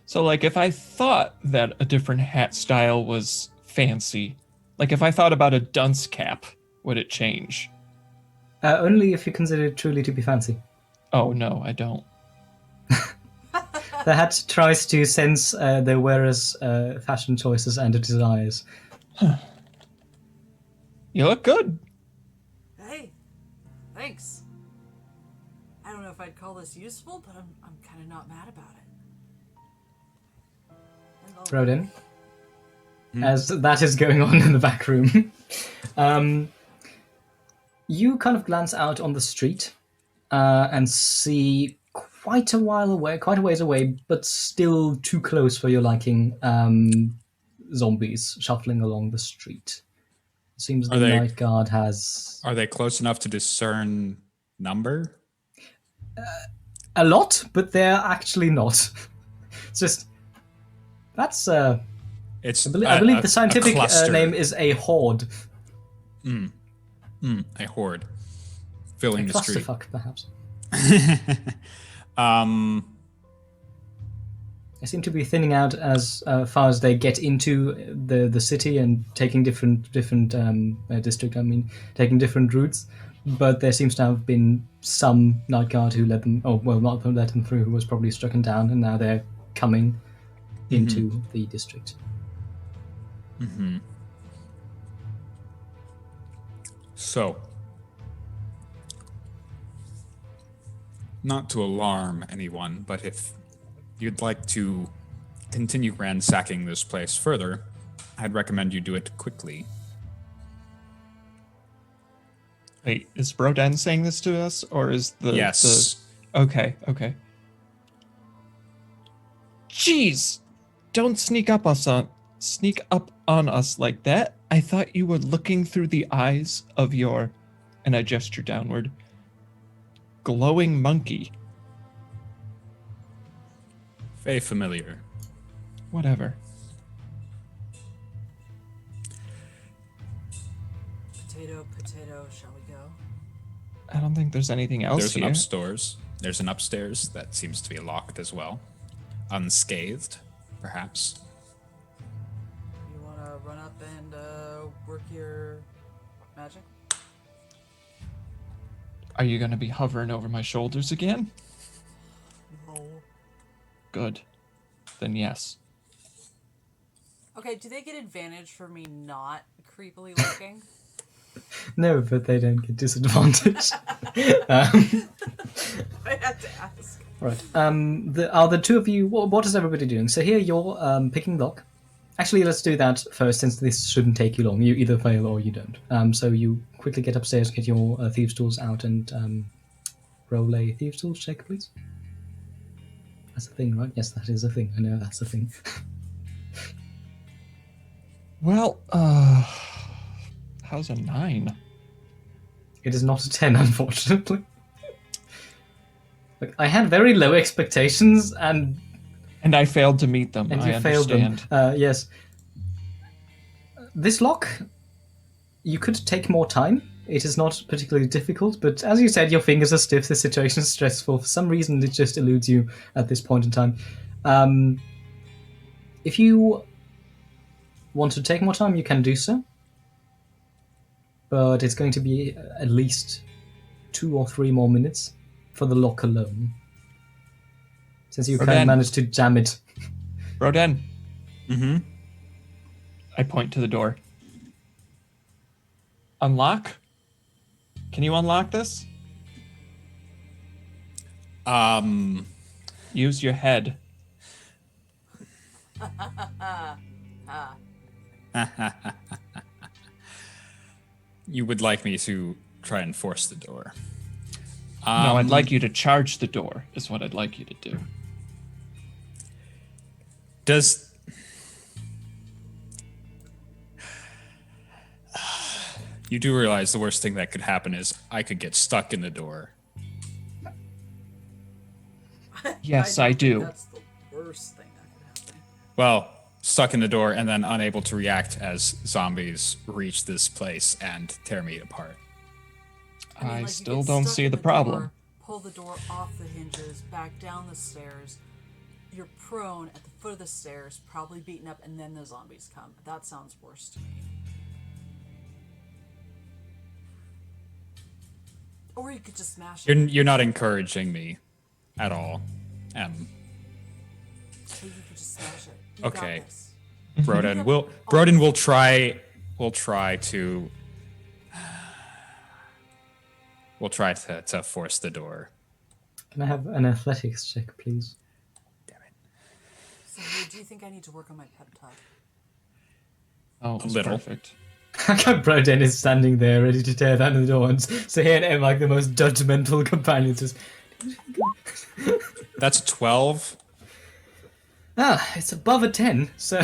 So like if I thought that a different hat style was fancy, like if I thought about a dunce cap, would it change? Only if you consider it truly to be fancy. Oh no, I don't. The hat tries to sense the wearer's fashion choices and desires. You look good. Hey, thanks. I don't know if I'd call this useful, but I'm kind of not mad about it. Rodin, as that is going on in the back room. You kind of glance out on the street and see quite a ways away, but still too close for your liking, zombies shuffling along the street. It seems the night guard has... Are they close enough to discern number? A lot, but they're actually not. It's just... That's... I believe the scientific name is a horde. A horde. Filling the street. Clusterfuck, perhaps. They seem to be thinning out as far as they get into the city and taking different district. Taking different routes. But there seems to have been some night guard who led them. Oh well, not led them through. Who was probably struck down, and now they're coming into the district. Mm-hmm. So, not to alarm anyone, but if you'd like to continue ransacking this place further, I'd recommend you do it quickly. Wait, is Broden saying this to us, or is the... Yes. Okay. Jeez! Don't sneak up on us like that. I thought you were looking through the eyes of your, and I gesture downward, glowing monkey. Very familiar. Whatever. Potato, shall we go? I don't think there's anything else There's here. There's an upstairs that seems to be locked as well. Unscathed, perhaps. You want to run up and work your magic? Are you going to be hovering over my shoulders again? No. Good. Then yes. Okay, do they get advantage for me not creepily looking? No, but they don't get disadvantage. I had to ask. Right. Are the two of you... What is everybody doing? So here you're picking lock. Actually, let's do that first, since this shouldn't take you long. You either fail or you don't. So you quickly get upstairs, get your thieves' tools out, and roll a thieves' tools check, please. That's a thing, right? Yes, that is a thing. I know that's a thing. Well, how's a 9? It is not a 10, unfortunately. Look, I had very low expectations, and I failed to meet them. And I you failed understand. them. Yes. This lock, you could take more time. It is not particularly difficult, but as you said, your fingers are stiff, the situation is stressful. For some reason, it just eludes you at this point in time. If you want to take more time, you can do so. But it's going to be at least 2 or 3 more minutes for the lock alone. Since you kind of managed to jam it. Broden. Mm-hmm. I point to the door. Unlock? Can you unlock this? Use your head. You would like me to try and force the door. No, I'd like you to charge the door, is what I'd like you to do. You do realize the worst thing that could happen is I could get stuck in the door. Yes, I do. That's the worst thing that could happen. Well, stuck in the door and then unable to react as zombies reach this place and tear me apart. I mean, I you still get don't stuck see in the door, problem. Pull the door off the hinges, back down the stairs. You're prone at the foot of the stairs, probably beaten up, and then the zombies come. That sounds worse to me. Or you could just smash it. You're not encouraging me at all. Or you could just smash it. You Okay. got this. Broden will try to force the door. Can I have an athletics check, please? Damn it. So you're do you think I need to work on my pep talk? Oh, A little. perfect. Broden is standing there ready to tear down the door, and Sahir and Em, like the most judgmental companions, just... That's 12. It's above a 10, so...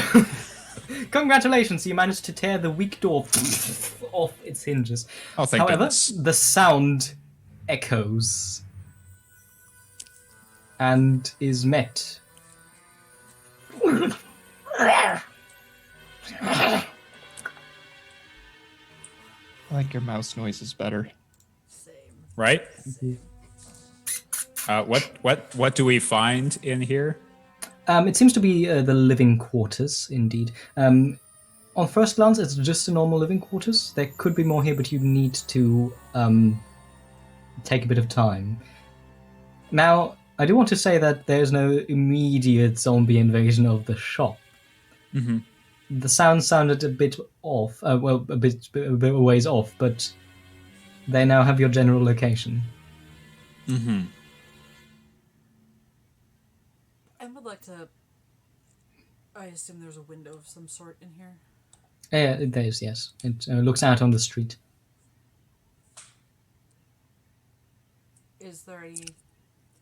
Congratulations, you managed to tear the weak door off its hinges. Oh, thank However, goodness. the sound echoes and is met. I like your mouse noises better. Same. Right? What do we find in here? It seems to be the living quarters, indeed. On first glance, it's just a normal living quarters. There could be more here, but you need to take a bit of time. Now, I do want to say that there's no immediate zombie invasion of the shop. Mm-hmm. The sound sounded a bit off, a bit a ways off, but they now have your general location. Mm-hmm. I would like to... I assume there's a window of some sort in here. There is, yes. It looks out on the street. Is there any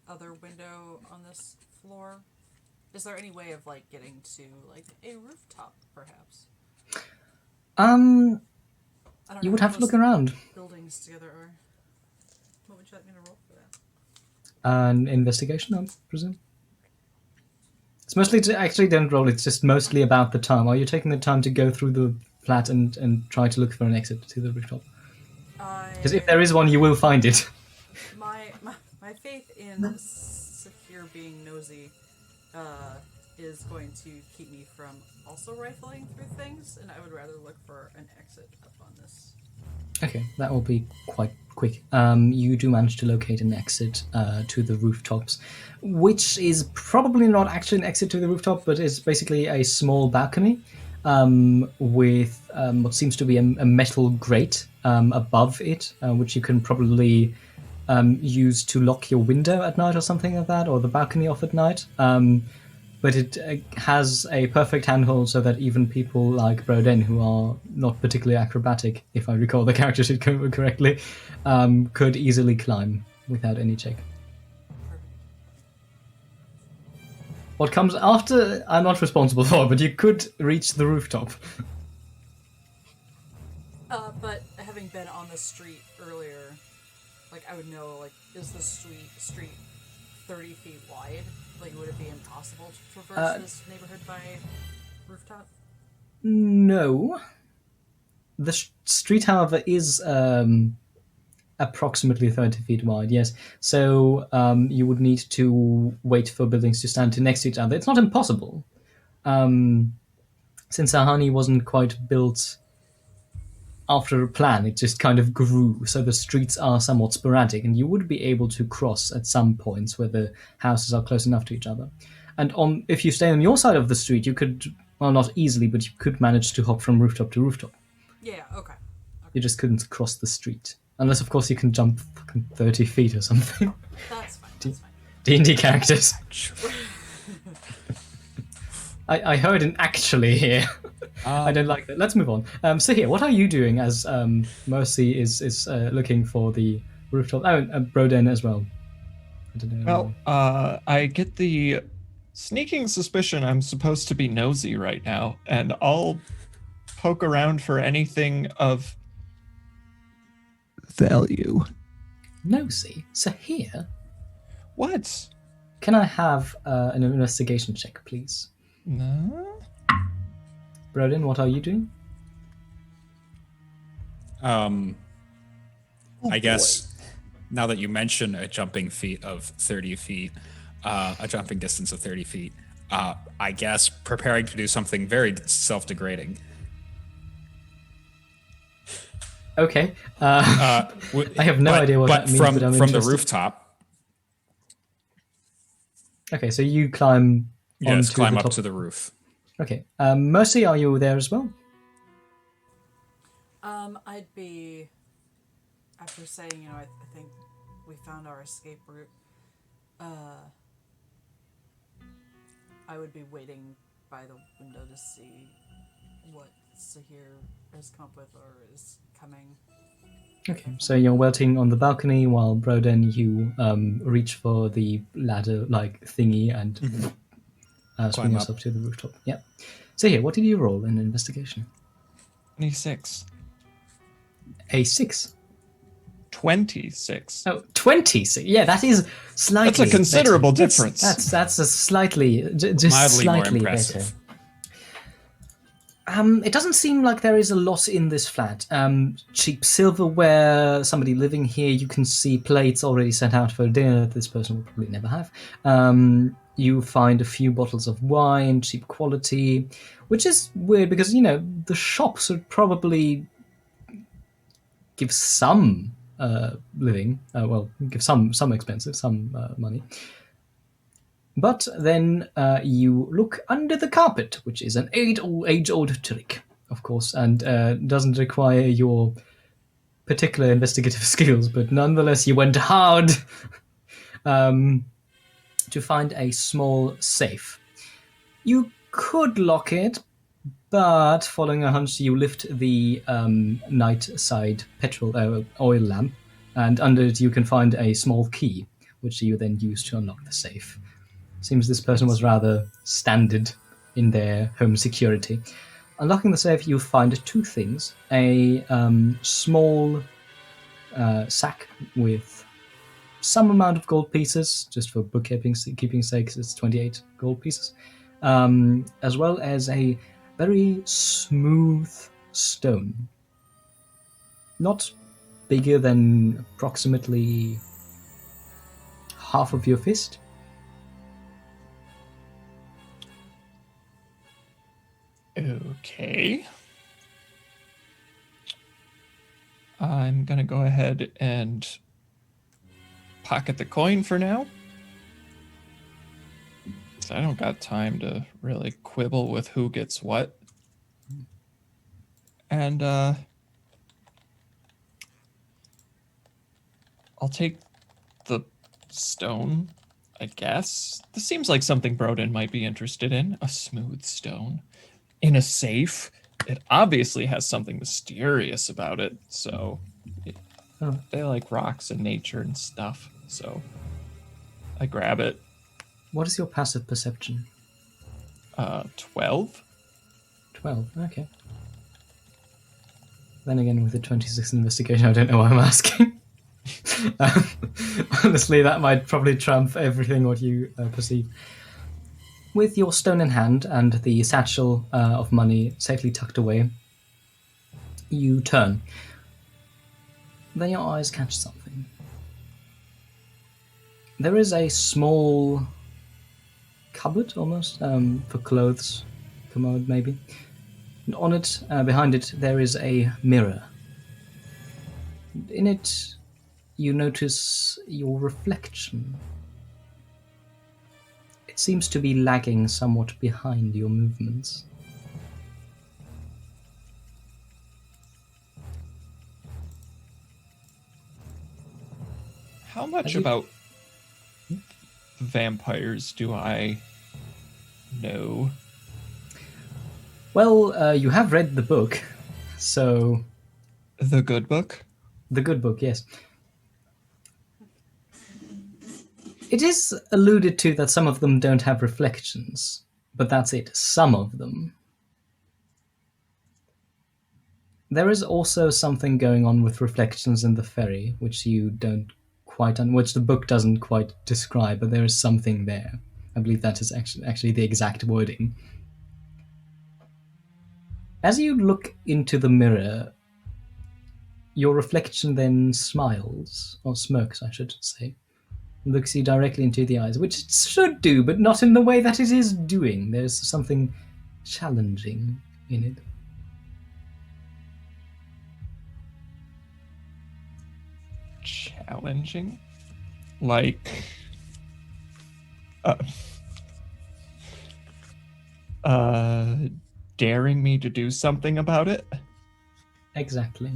other window on this floor? Is there any way of, like, getting to, like, a rooftop, perhaps? I don't You know would how have to look close around. buildings together are. What would you like me to roll for that? An investigation, I presume. It's mostly actually don't roll. It's just mostly about the time. Are you taking the time to go through the flat and try to look for an exit to the rooftop? Because if there is one, you will find it. My faith in Sahir being nosy is going to keep me from also rifling through things, and I would rather look for an exit up on this. Okay, that will be quite quick. You do manage to locate an exit to the rooftops, which is probably not actually an exit to the rooftop, but is basically a small balcony with what seems to be a metal grate above it, which you can probably use to lock your window at night or something like that, or the balcony off at night. But it has a perfect handhold so that even people like Broden, who are not particularly acrobatic, if I recall the character sheet correctly, could easily climb without any check. What comes after, I'm not responsible for, but you could reach the rooftop. But having been on the street earlier, like, I would know, like, is the street 30 feet wide? Like, would it be impossible to traverse this neighborhood by rooftop? No. The street, however, is approximately 30 feet wide, yes. So you would need to wait for buildings to stand next to each other. It's not impossible. Since Ahani wasn't quite built after a plan, it just kind of grew, so the streets are somewhat sporadic, and you would be able to cross at some points where the houses are close enough to each other. And if you stay on your side of the street, you could, well, not easily, but you could manage to hop from rooftop to rooftop. Yeah, okay. You just couldn't cross the street. Unless, of course, you can jump fucking 30 feet or something. That's fine. D&D characters. I heard an actually here. I don't like that. Let's move on. So here, what are you doing as Mercy is looking for the rooftop? Oh, and Broden as well. I don't know. Well, I get the sneaking suspicion I'm supposed to be nosy right now, and I'll poke around for anything of value. Nosy? So here, What? can I have an investigation check, please? No? Broden, what are you doing? I guess now that you mention a jumping feet of 30 feet, a jumping distance of 30 feet, I guess preparing to do something very self-degrading. Okay. I have no idea what that means, but I'm from the interested. rooftop, Okay, so you climb yes, onto climb the up top. to the roof. Okay. Mercy, are you there as well? I'd be, after saying, I think we found our escape route, I would be waiting by the window to see what Sahir has come up with or is coming. Okay, so you're waiting on the balcony while Broden, you reach for the ladder-like thingy and swing Climb up. yourself to the rooftop. Yeah. So here, what did you roll in investigation? 26. A 6. 26. Oh, 26. Yeah, that is slightly That's a considerable better. difference. That's a slightly, just Mildly more slightly impressive. better. It doesn't seem like there is a lot in this flat. Cheap silverware, somebody living here, you can see plates already set out for dinner that this person will probably never have. You find a few bottles of wine, cheap quality, which is weird because, the shops would probably give some living, give some expensive, some money. But then you look under the carpet, which is an age-old trick, of course, and doesn't require your particular investigative skills, but nonetheless you went hard to find a small safe. You could lock it, but following a hunch, you lift the night side oil lamp, and under it you can find a small key, which you then use to unlock the safe. Seems this person was rather standard in their home security. Unlocking the safe, you find two things. A small sack with some amount of gold pieces, just for bookkeeping sake, it's 28 gold pieces, as well as a very smooth stone. Not bigger than approximately half of your fist. Okay. I'm gonna go ahead and pocket the coin for now. I don't got time to really quibble with who gets what. And I'll take the stone, I guess. This seems like something Broden might be interested in. A smooth stone. In a safe. It obviously has something mysterious about it, so they like rocks and nature and stuff, so I grab it. What is your passive perception? 12. 12, okay. Then again, with the 26 investigation, I don't know why I'm asking. Honestly, that might probably trump everything what you perceive. With your stone in hand and the satchel of money safely tucked away, you turn. Then your eyes catch something. There is a small cupboard, almost, for clothes, commode maybe. And on it, behind it, there is a mirror. In it, you notice your reflection. It seems to be lagging somewhat behind your movements. How much about vampires do I know? Well, you have read the book, so... The good book? The good book, yes. It is alluded to that some of them don't have reflections, but that's it, some of them. There is also something going on with reflections in the ferry, which you don't quite, which the book doesn't quite describe, but there is something there. I believe that is actually the exact wording. As you look into the mirror, your reflection then smiles, or smirks, I should say. Looks you directly into the eyes, which it should do, but not in the way that it is doing. There's something challenging in it. Challenging? Like... daring me to do something about it? Exactly.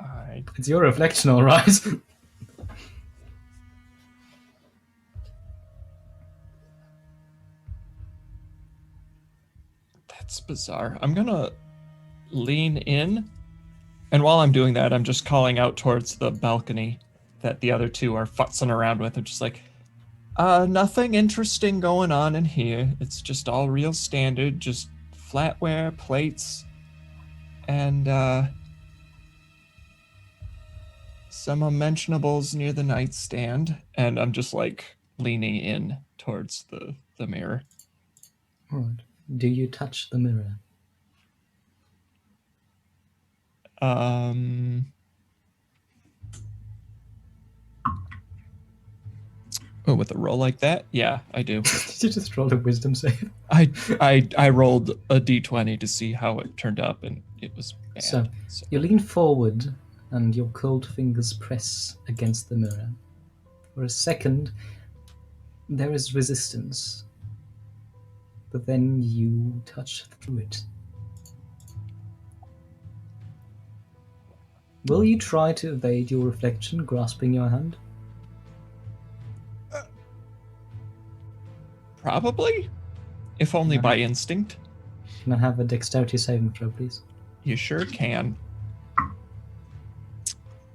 I... It's your reflection, all right. bizarre. I'm gonna lean in, and while I'm doing that, I'm just calling out towards the balcony that the other two are futzing around with. I'm just like, nothing interesting going on in here. It's just all real standard, just flatware, plates, and some unmentionables near the nightstand. And I'm just like leaning in towards the mirror. All right. Do you touch the mirror? Oh, with a roll like that? Yeah, I do. Did you just roll a wisdom save? I rolled a d20 to see how it turned up, and it was bad. So you lean forward, and your cold fingers press against the mirror. For a second, there is resistance, but then you touch through it. Will you try to evade your reflection grasping your hand? Probably, if only by instinct. Can I have a dexterity saving throw, please? You sure can.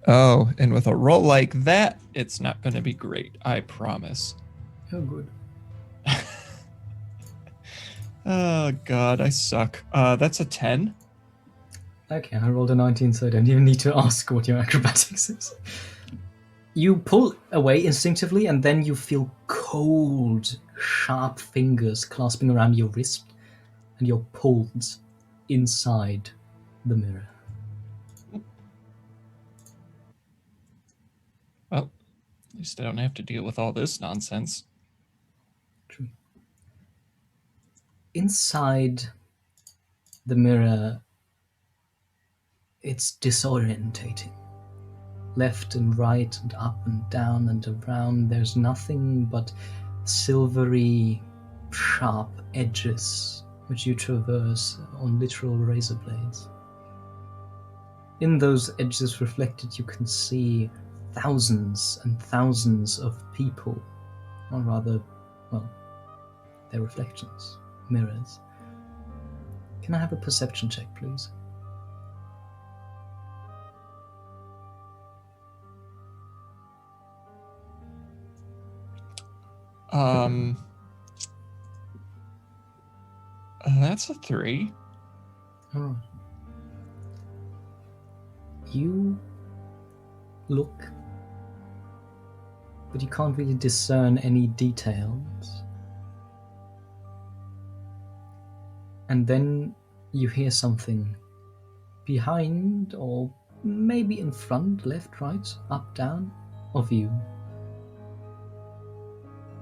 Oh, and with a roll like that, it's not going to be great, I promise. Oh, good. Oh, God, I suck. That's a 10. Okay, I rolled a 19, so I don't even need to ask what your acrobatics is. You pull away instinctively, and then you feel cold, sharp fingers clasping around your wrist, and you're pulled inside the mirror. Well, at least I don't have to deal with all this nonsense. True. Inside the mirror, it's disorientating. Left and right and up and down and around, there's nothing but silvery, sharp edges which you traverse on literal razor blades. In those edges reflected, you can see thousands and thousands of people, or rather, well, their reflections, mirrors. Can I have a perception check, please? That's a 3. Alright. You look, but you can't really discern any details. And then you hear something behind, or maybe in front, left, right, up, down, of you.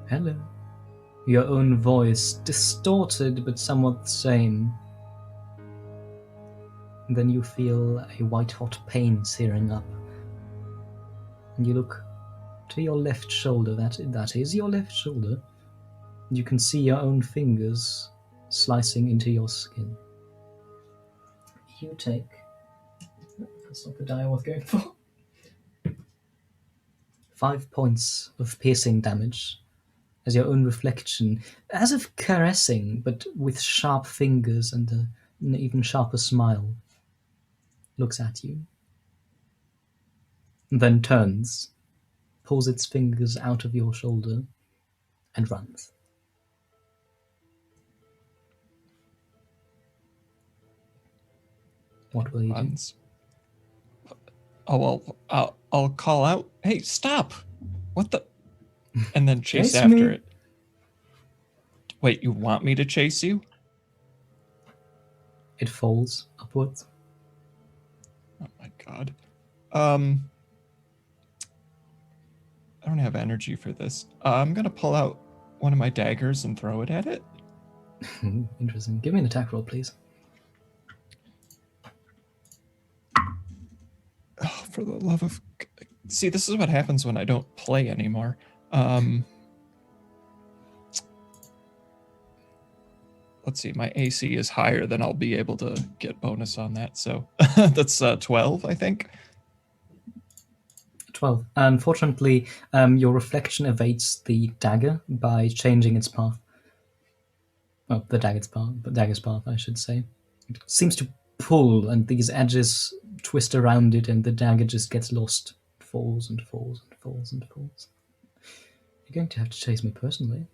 Hello. Your own voice, distorted but somewhat the same. And then you feel a white-hot pain searing up. And you look to your left shoulder, that is your left shoulder. You can see your own fingers slicing into your skin. You take... That's not the die I was going for. 5 points of piercing damage as your own reflection, as if caressing, but with sharp fingers and an even sharper smile, looks at you. And then turns, pulls its fingers out of your shoulder, and runs. What will you do? Oh, well, I'll call out, hey, stop! What the... And then chase Chase after me. it. Wait, you want me to chase you? It falls upwards. Oh my god. I don't have energy for this. I'm gonna pull out one of my daggers and throw it at it. Interesting. Give me an attack roll, please. Oh, for the love of... See, this is what happens when I don't play anymore. Let's see, my AC is higher than I'll be able to get bonus on that, so that's 12, I think. 12. Unfortunately, your reflection evades the dagger by changing its path. Well, the dagger's path, I should say. It seems to pull, and these edges twist around it, and the dagger just gets lost. It falls and falls and falls and falls. You're going to have to chase me personally.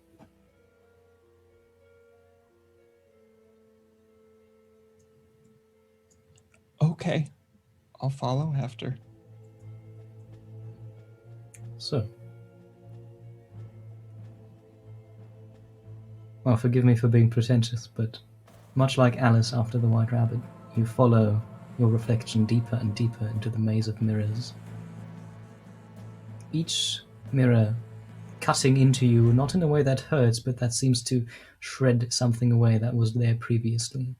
Okay. I'll follow after. So. Well, forgive me for being pretentious, but much like Alice after the White Rabbit, you follow your reflection deeper and deeper into the maze of mirrors. Each mirror cutting into you, not in a way that hurts, but that seems to shred something away that was there previously.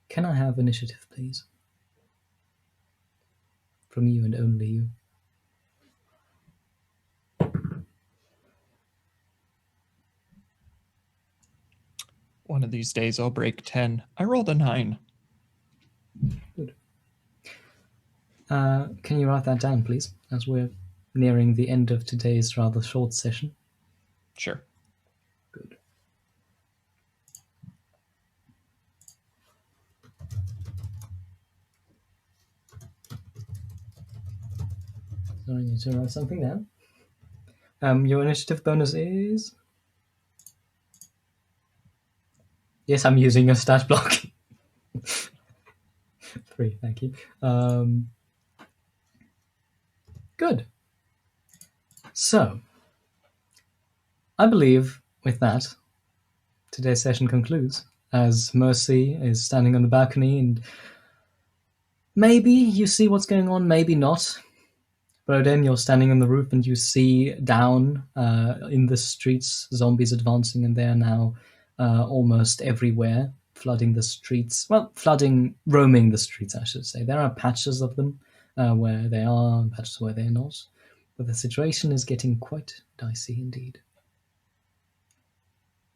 Can I have initiative, please? From you and only you. One of these days I'll break 10. I rolled a 9. Good. Can you write that down, please, as we're nearing the end of today's rather short session? Sure. Good. So I need to write something down. Your initiative bonus is... Yes, I'm using a stat block. 3, thank you. Good. So, I believe with that, today's session concludes, as Mercy is standing on the balcony, and maybe you see what's going on, maybe not. Broden, you're standing on the roof and you see down in the streets zombies advancing, and they are now almost everywhere, flooding the streets. Well, roaming the streets, I should say. There are patches of them where they are and patches where they're not. But the situation is getting quite dicey indeed.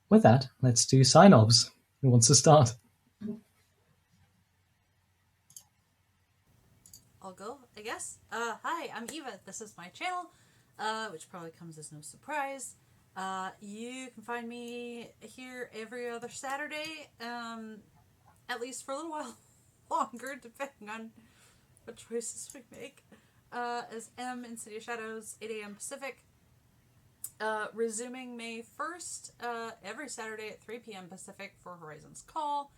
With that, let's do sign-offs. Who wants to start? I'll go, I guess. Hi, I'm Eva. This is my channel, which probably comes as no surprise. You can find me here every other Saturday, at least for a little while longer, depending on what choices we make, as M in City of Shadows, 8 a.m. Pacific. Resuming May 1st, every Saturday at 3 p.m. Pacific for Horizon's Call.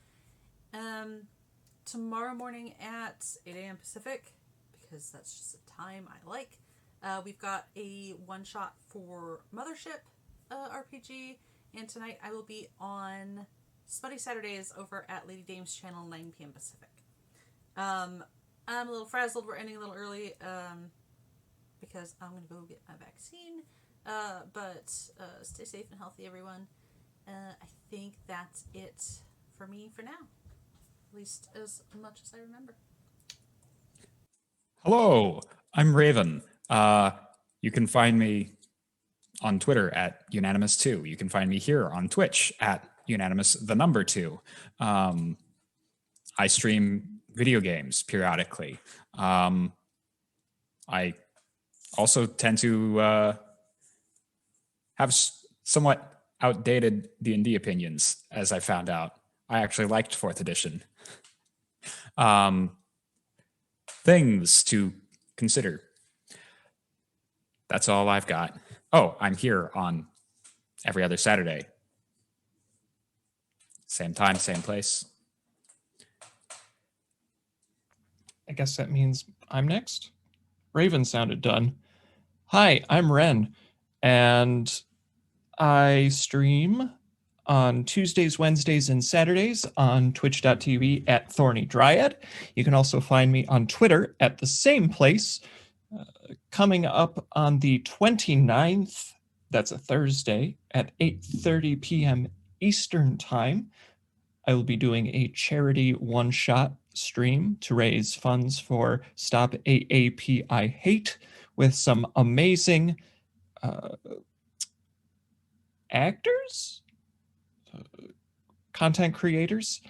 Tomorrow morning at 8 a.m. Pacific, because that's just a time I like. We've got a one-shot for Mothership RPG, and tonight I will be on Smutty Saturdays over at Lady Dame's channel, 9 p.m. Pacific. I'm a little frazzled. We're ending a little early because I'm going to go get my vaccine. But stay safe and healthy, everyone. I think that's it for me for now. At least as much as I remember. Hello, I'm Raven. You can find me on Twitter at Unanimous2. You can find me here on Twitch at Unanimous2. I stream video games periodically. I also tend to have somewhat outdated D&D opinions, as I found out. I actually liked 4th edition. Things to consider. That's all I've got. Oh, I'm here on every other Saturday. Same time, same place. I guess that means I'm next. Raven sounded done. Hi, I'm Wren, and I stream on Tuesdays, Wednesdays, and Saturdays on twitch.tv at Thorny Dryad. You can also find me on Twitter at the same place. Coming up on the 29th, that's a Thursday, at 8:30 p.m. Eastern Time, I will be doing a charity one-shot stream to raise funds for Stop AAP I Hate with some amazing actors, content creators,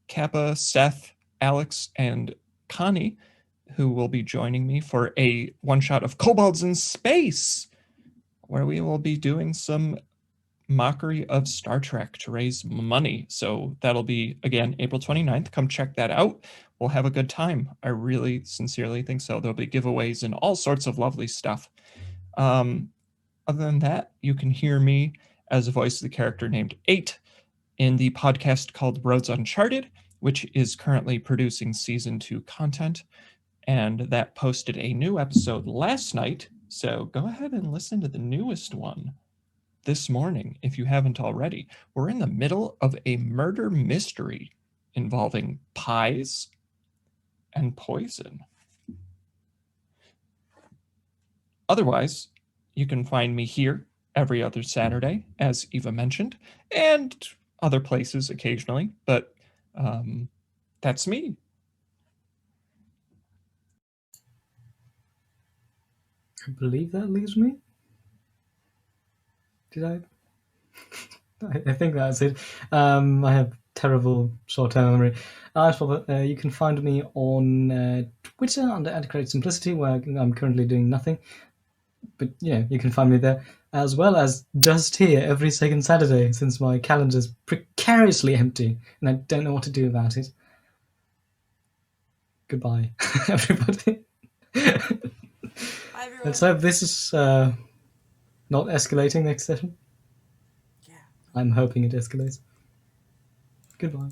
Kappa, Seth, Alex, and Connie, who will be joining me for a one-shot of Kobolds in Space. where we will be doing some mockery of Star Trek to raise money. So that'll be, again, April 29th. Come check that out. We'll have a good time. I really sincerely think so. There'll be giveaways and all sorts of lovely stuff. Other than that, you can hear me as a voice of the character named 8 in the podcast called Roads Uncharted, which is currently producing season 2 content. And that posted a new episode last night. So go ahead and listen to the newest one this morning if you haven't already. We're in the middle of a murder mystery involving pies and poison. Otherwise, you can find me here every other Saturday, as Eva mentioned, and other places occasionally, but that's me. I believe that leaves me. Did I? I think that's it. I have terrible short-term memory. You can find me on Twitter under Adequate Simplicity, where I'm currently doing nothing. But yeah, you can find me there, as well as just here every second Saturday, since my calendar's precariously empty and I don't know what to do about it. Goodbye, everybody. Bye, everyone. Let's hope this is not escalating next session. Yeah. I'm hoping it escalates. Goodbye.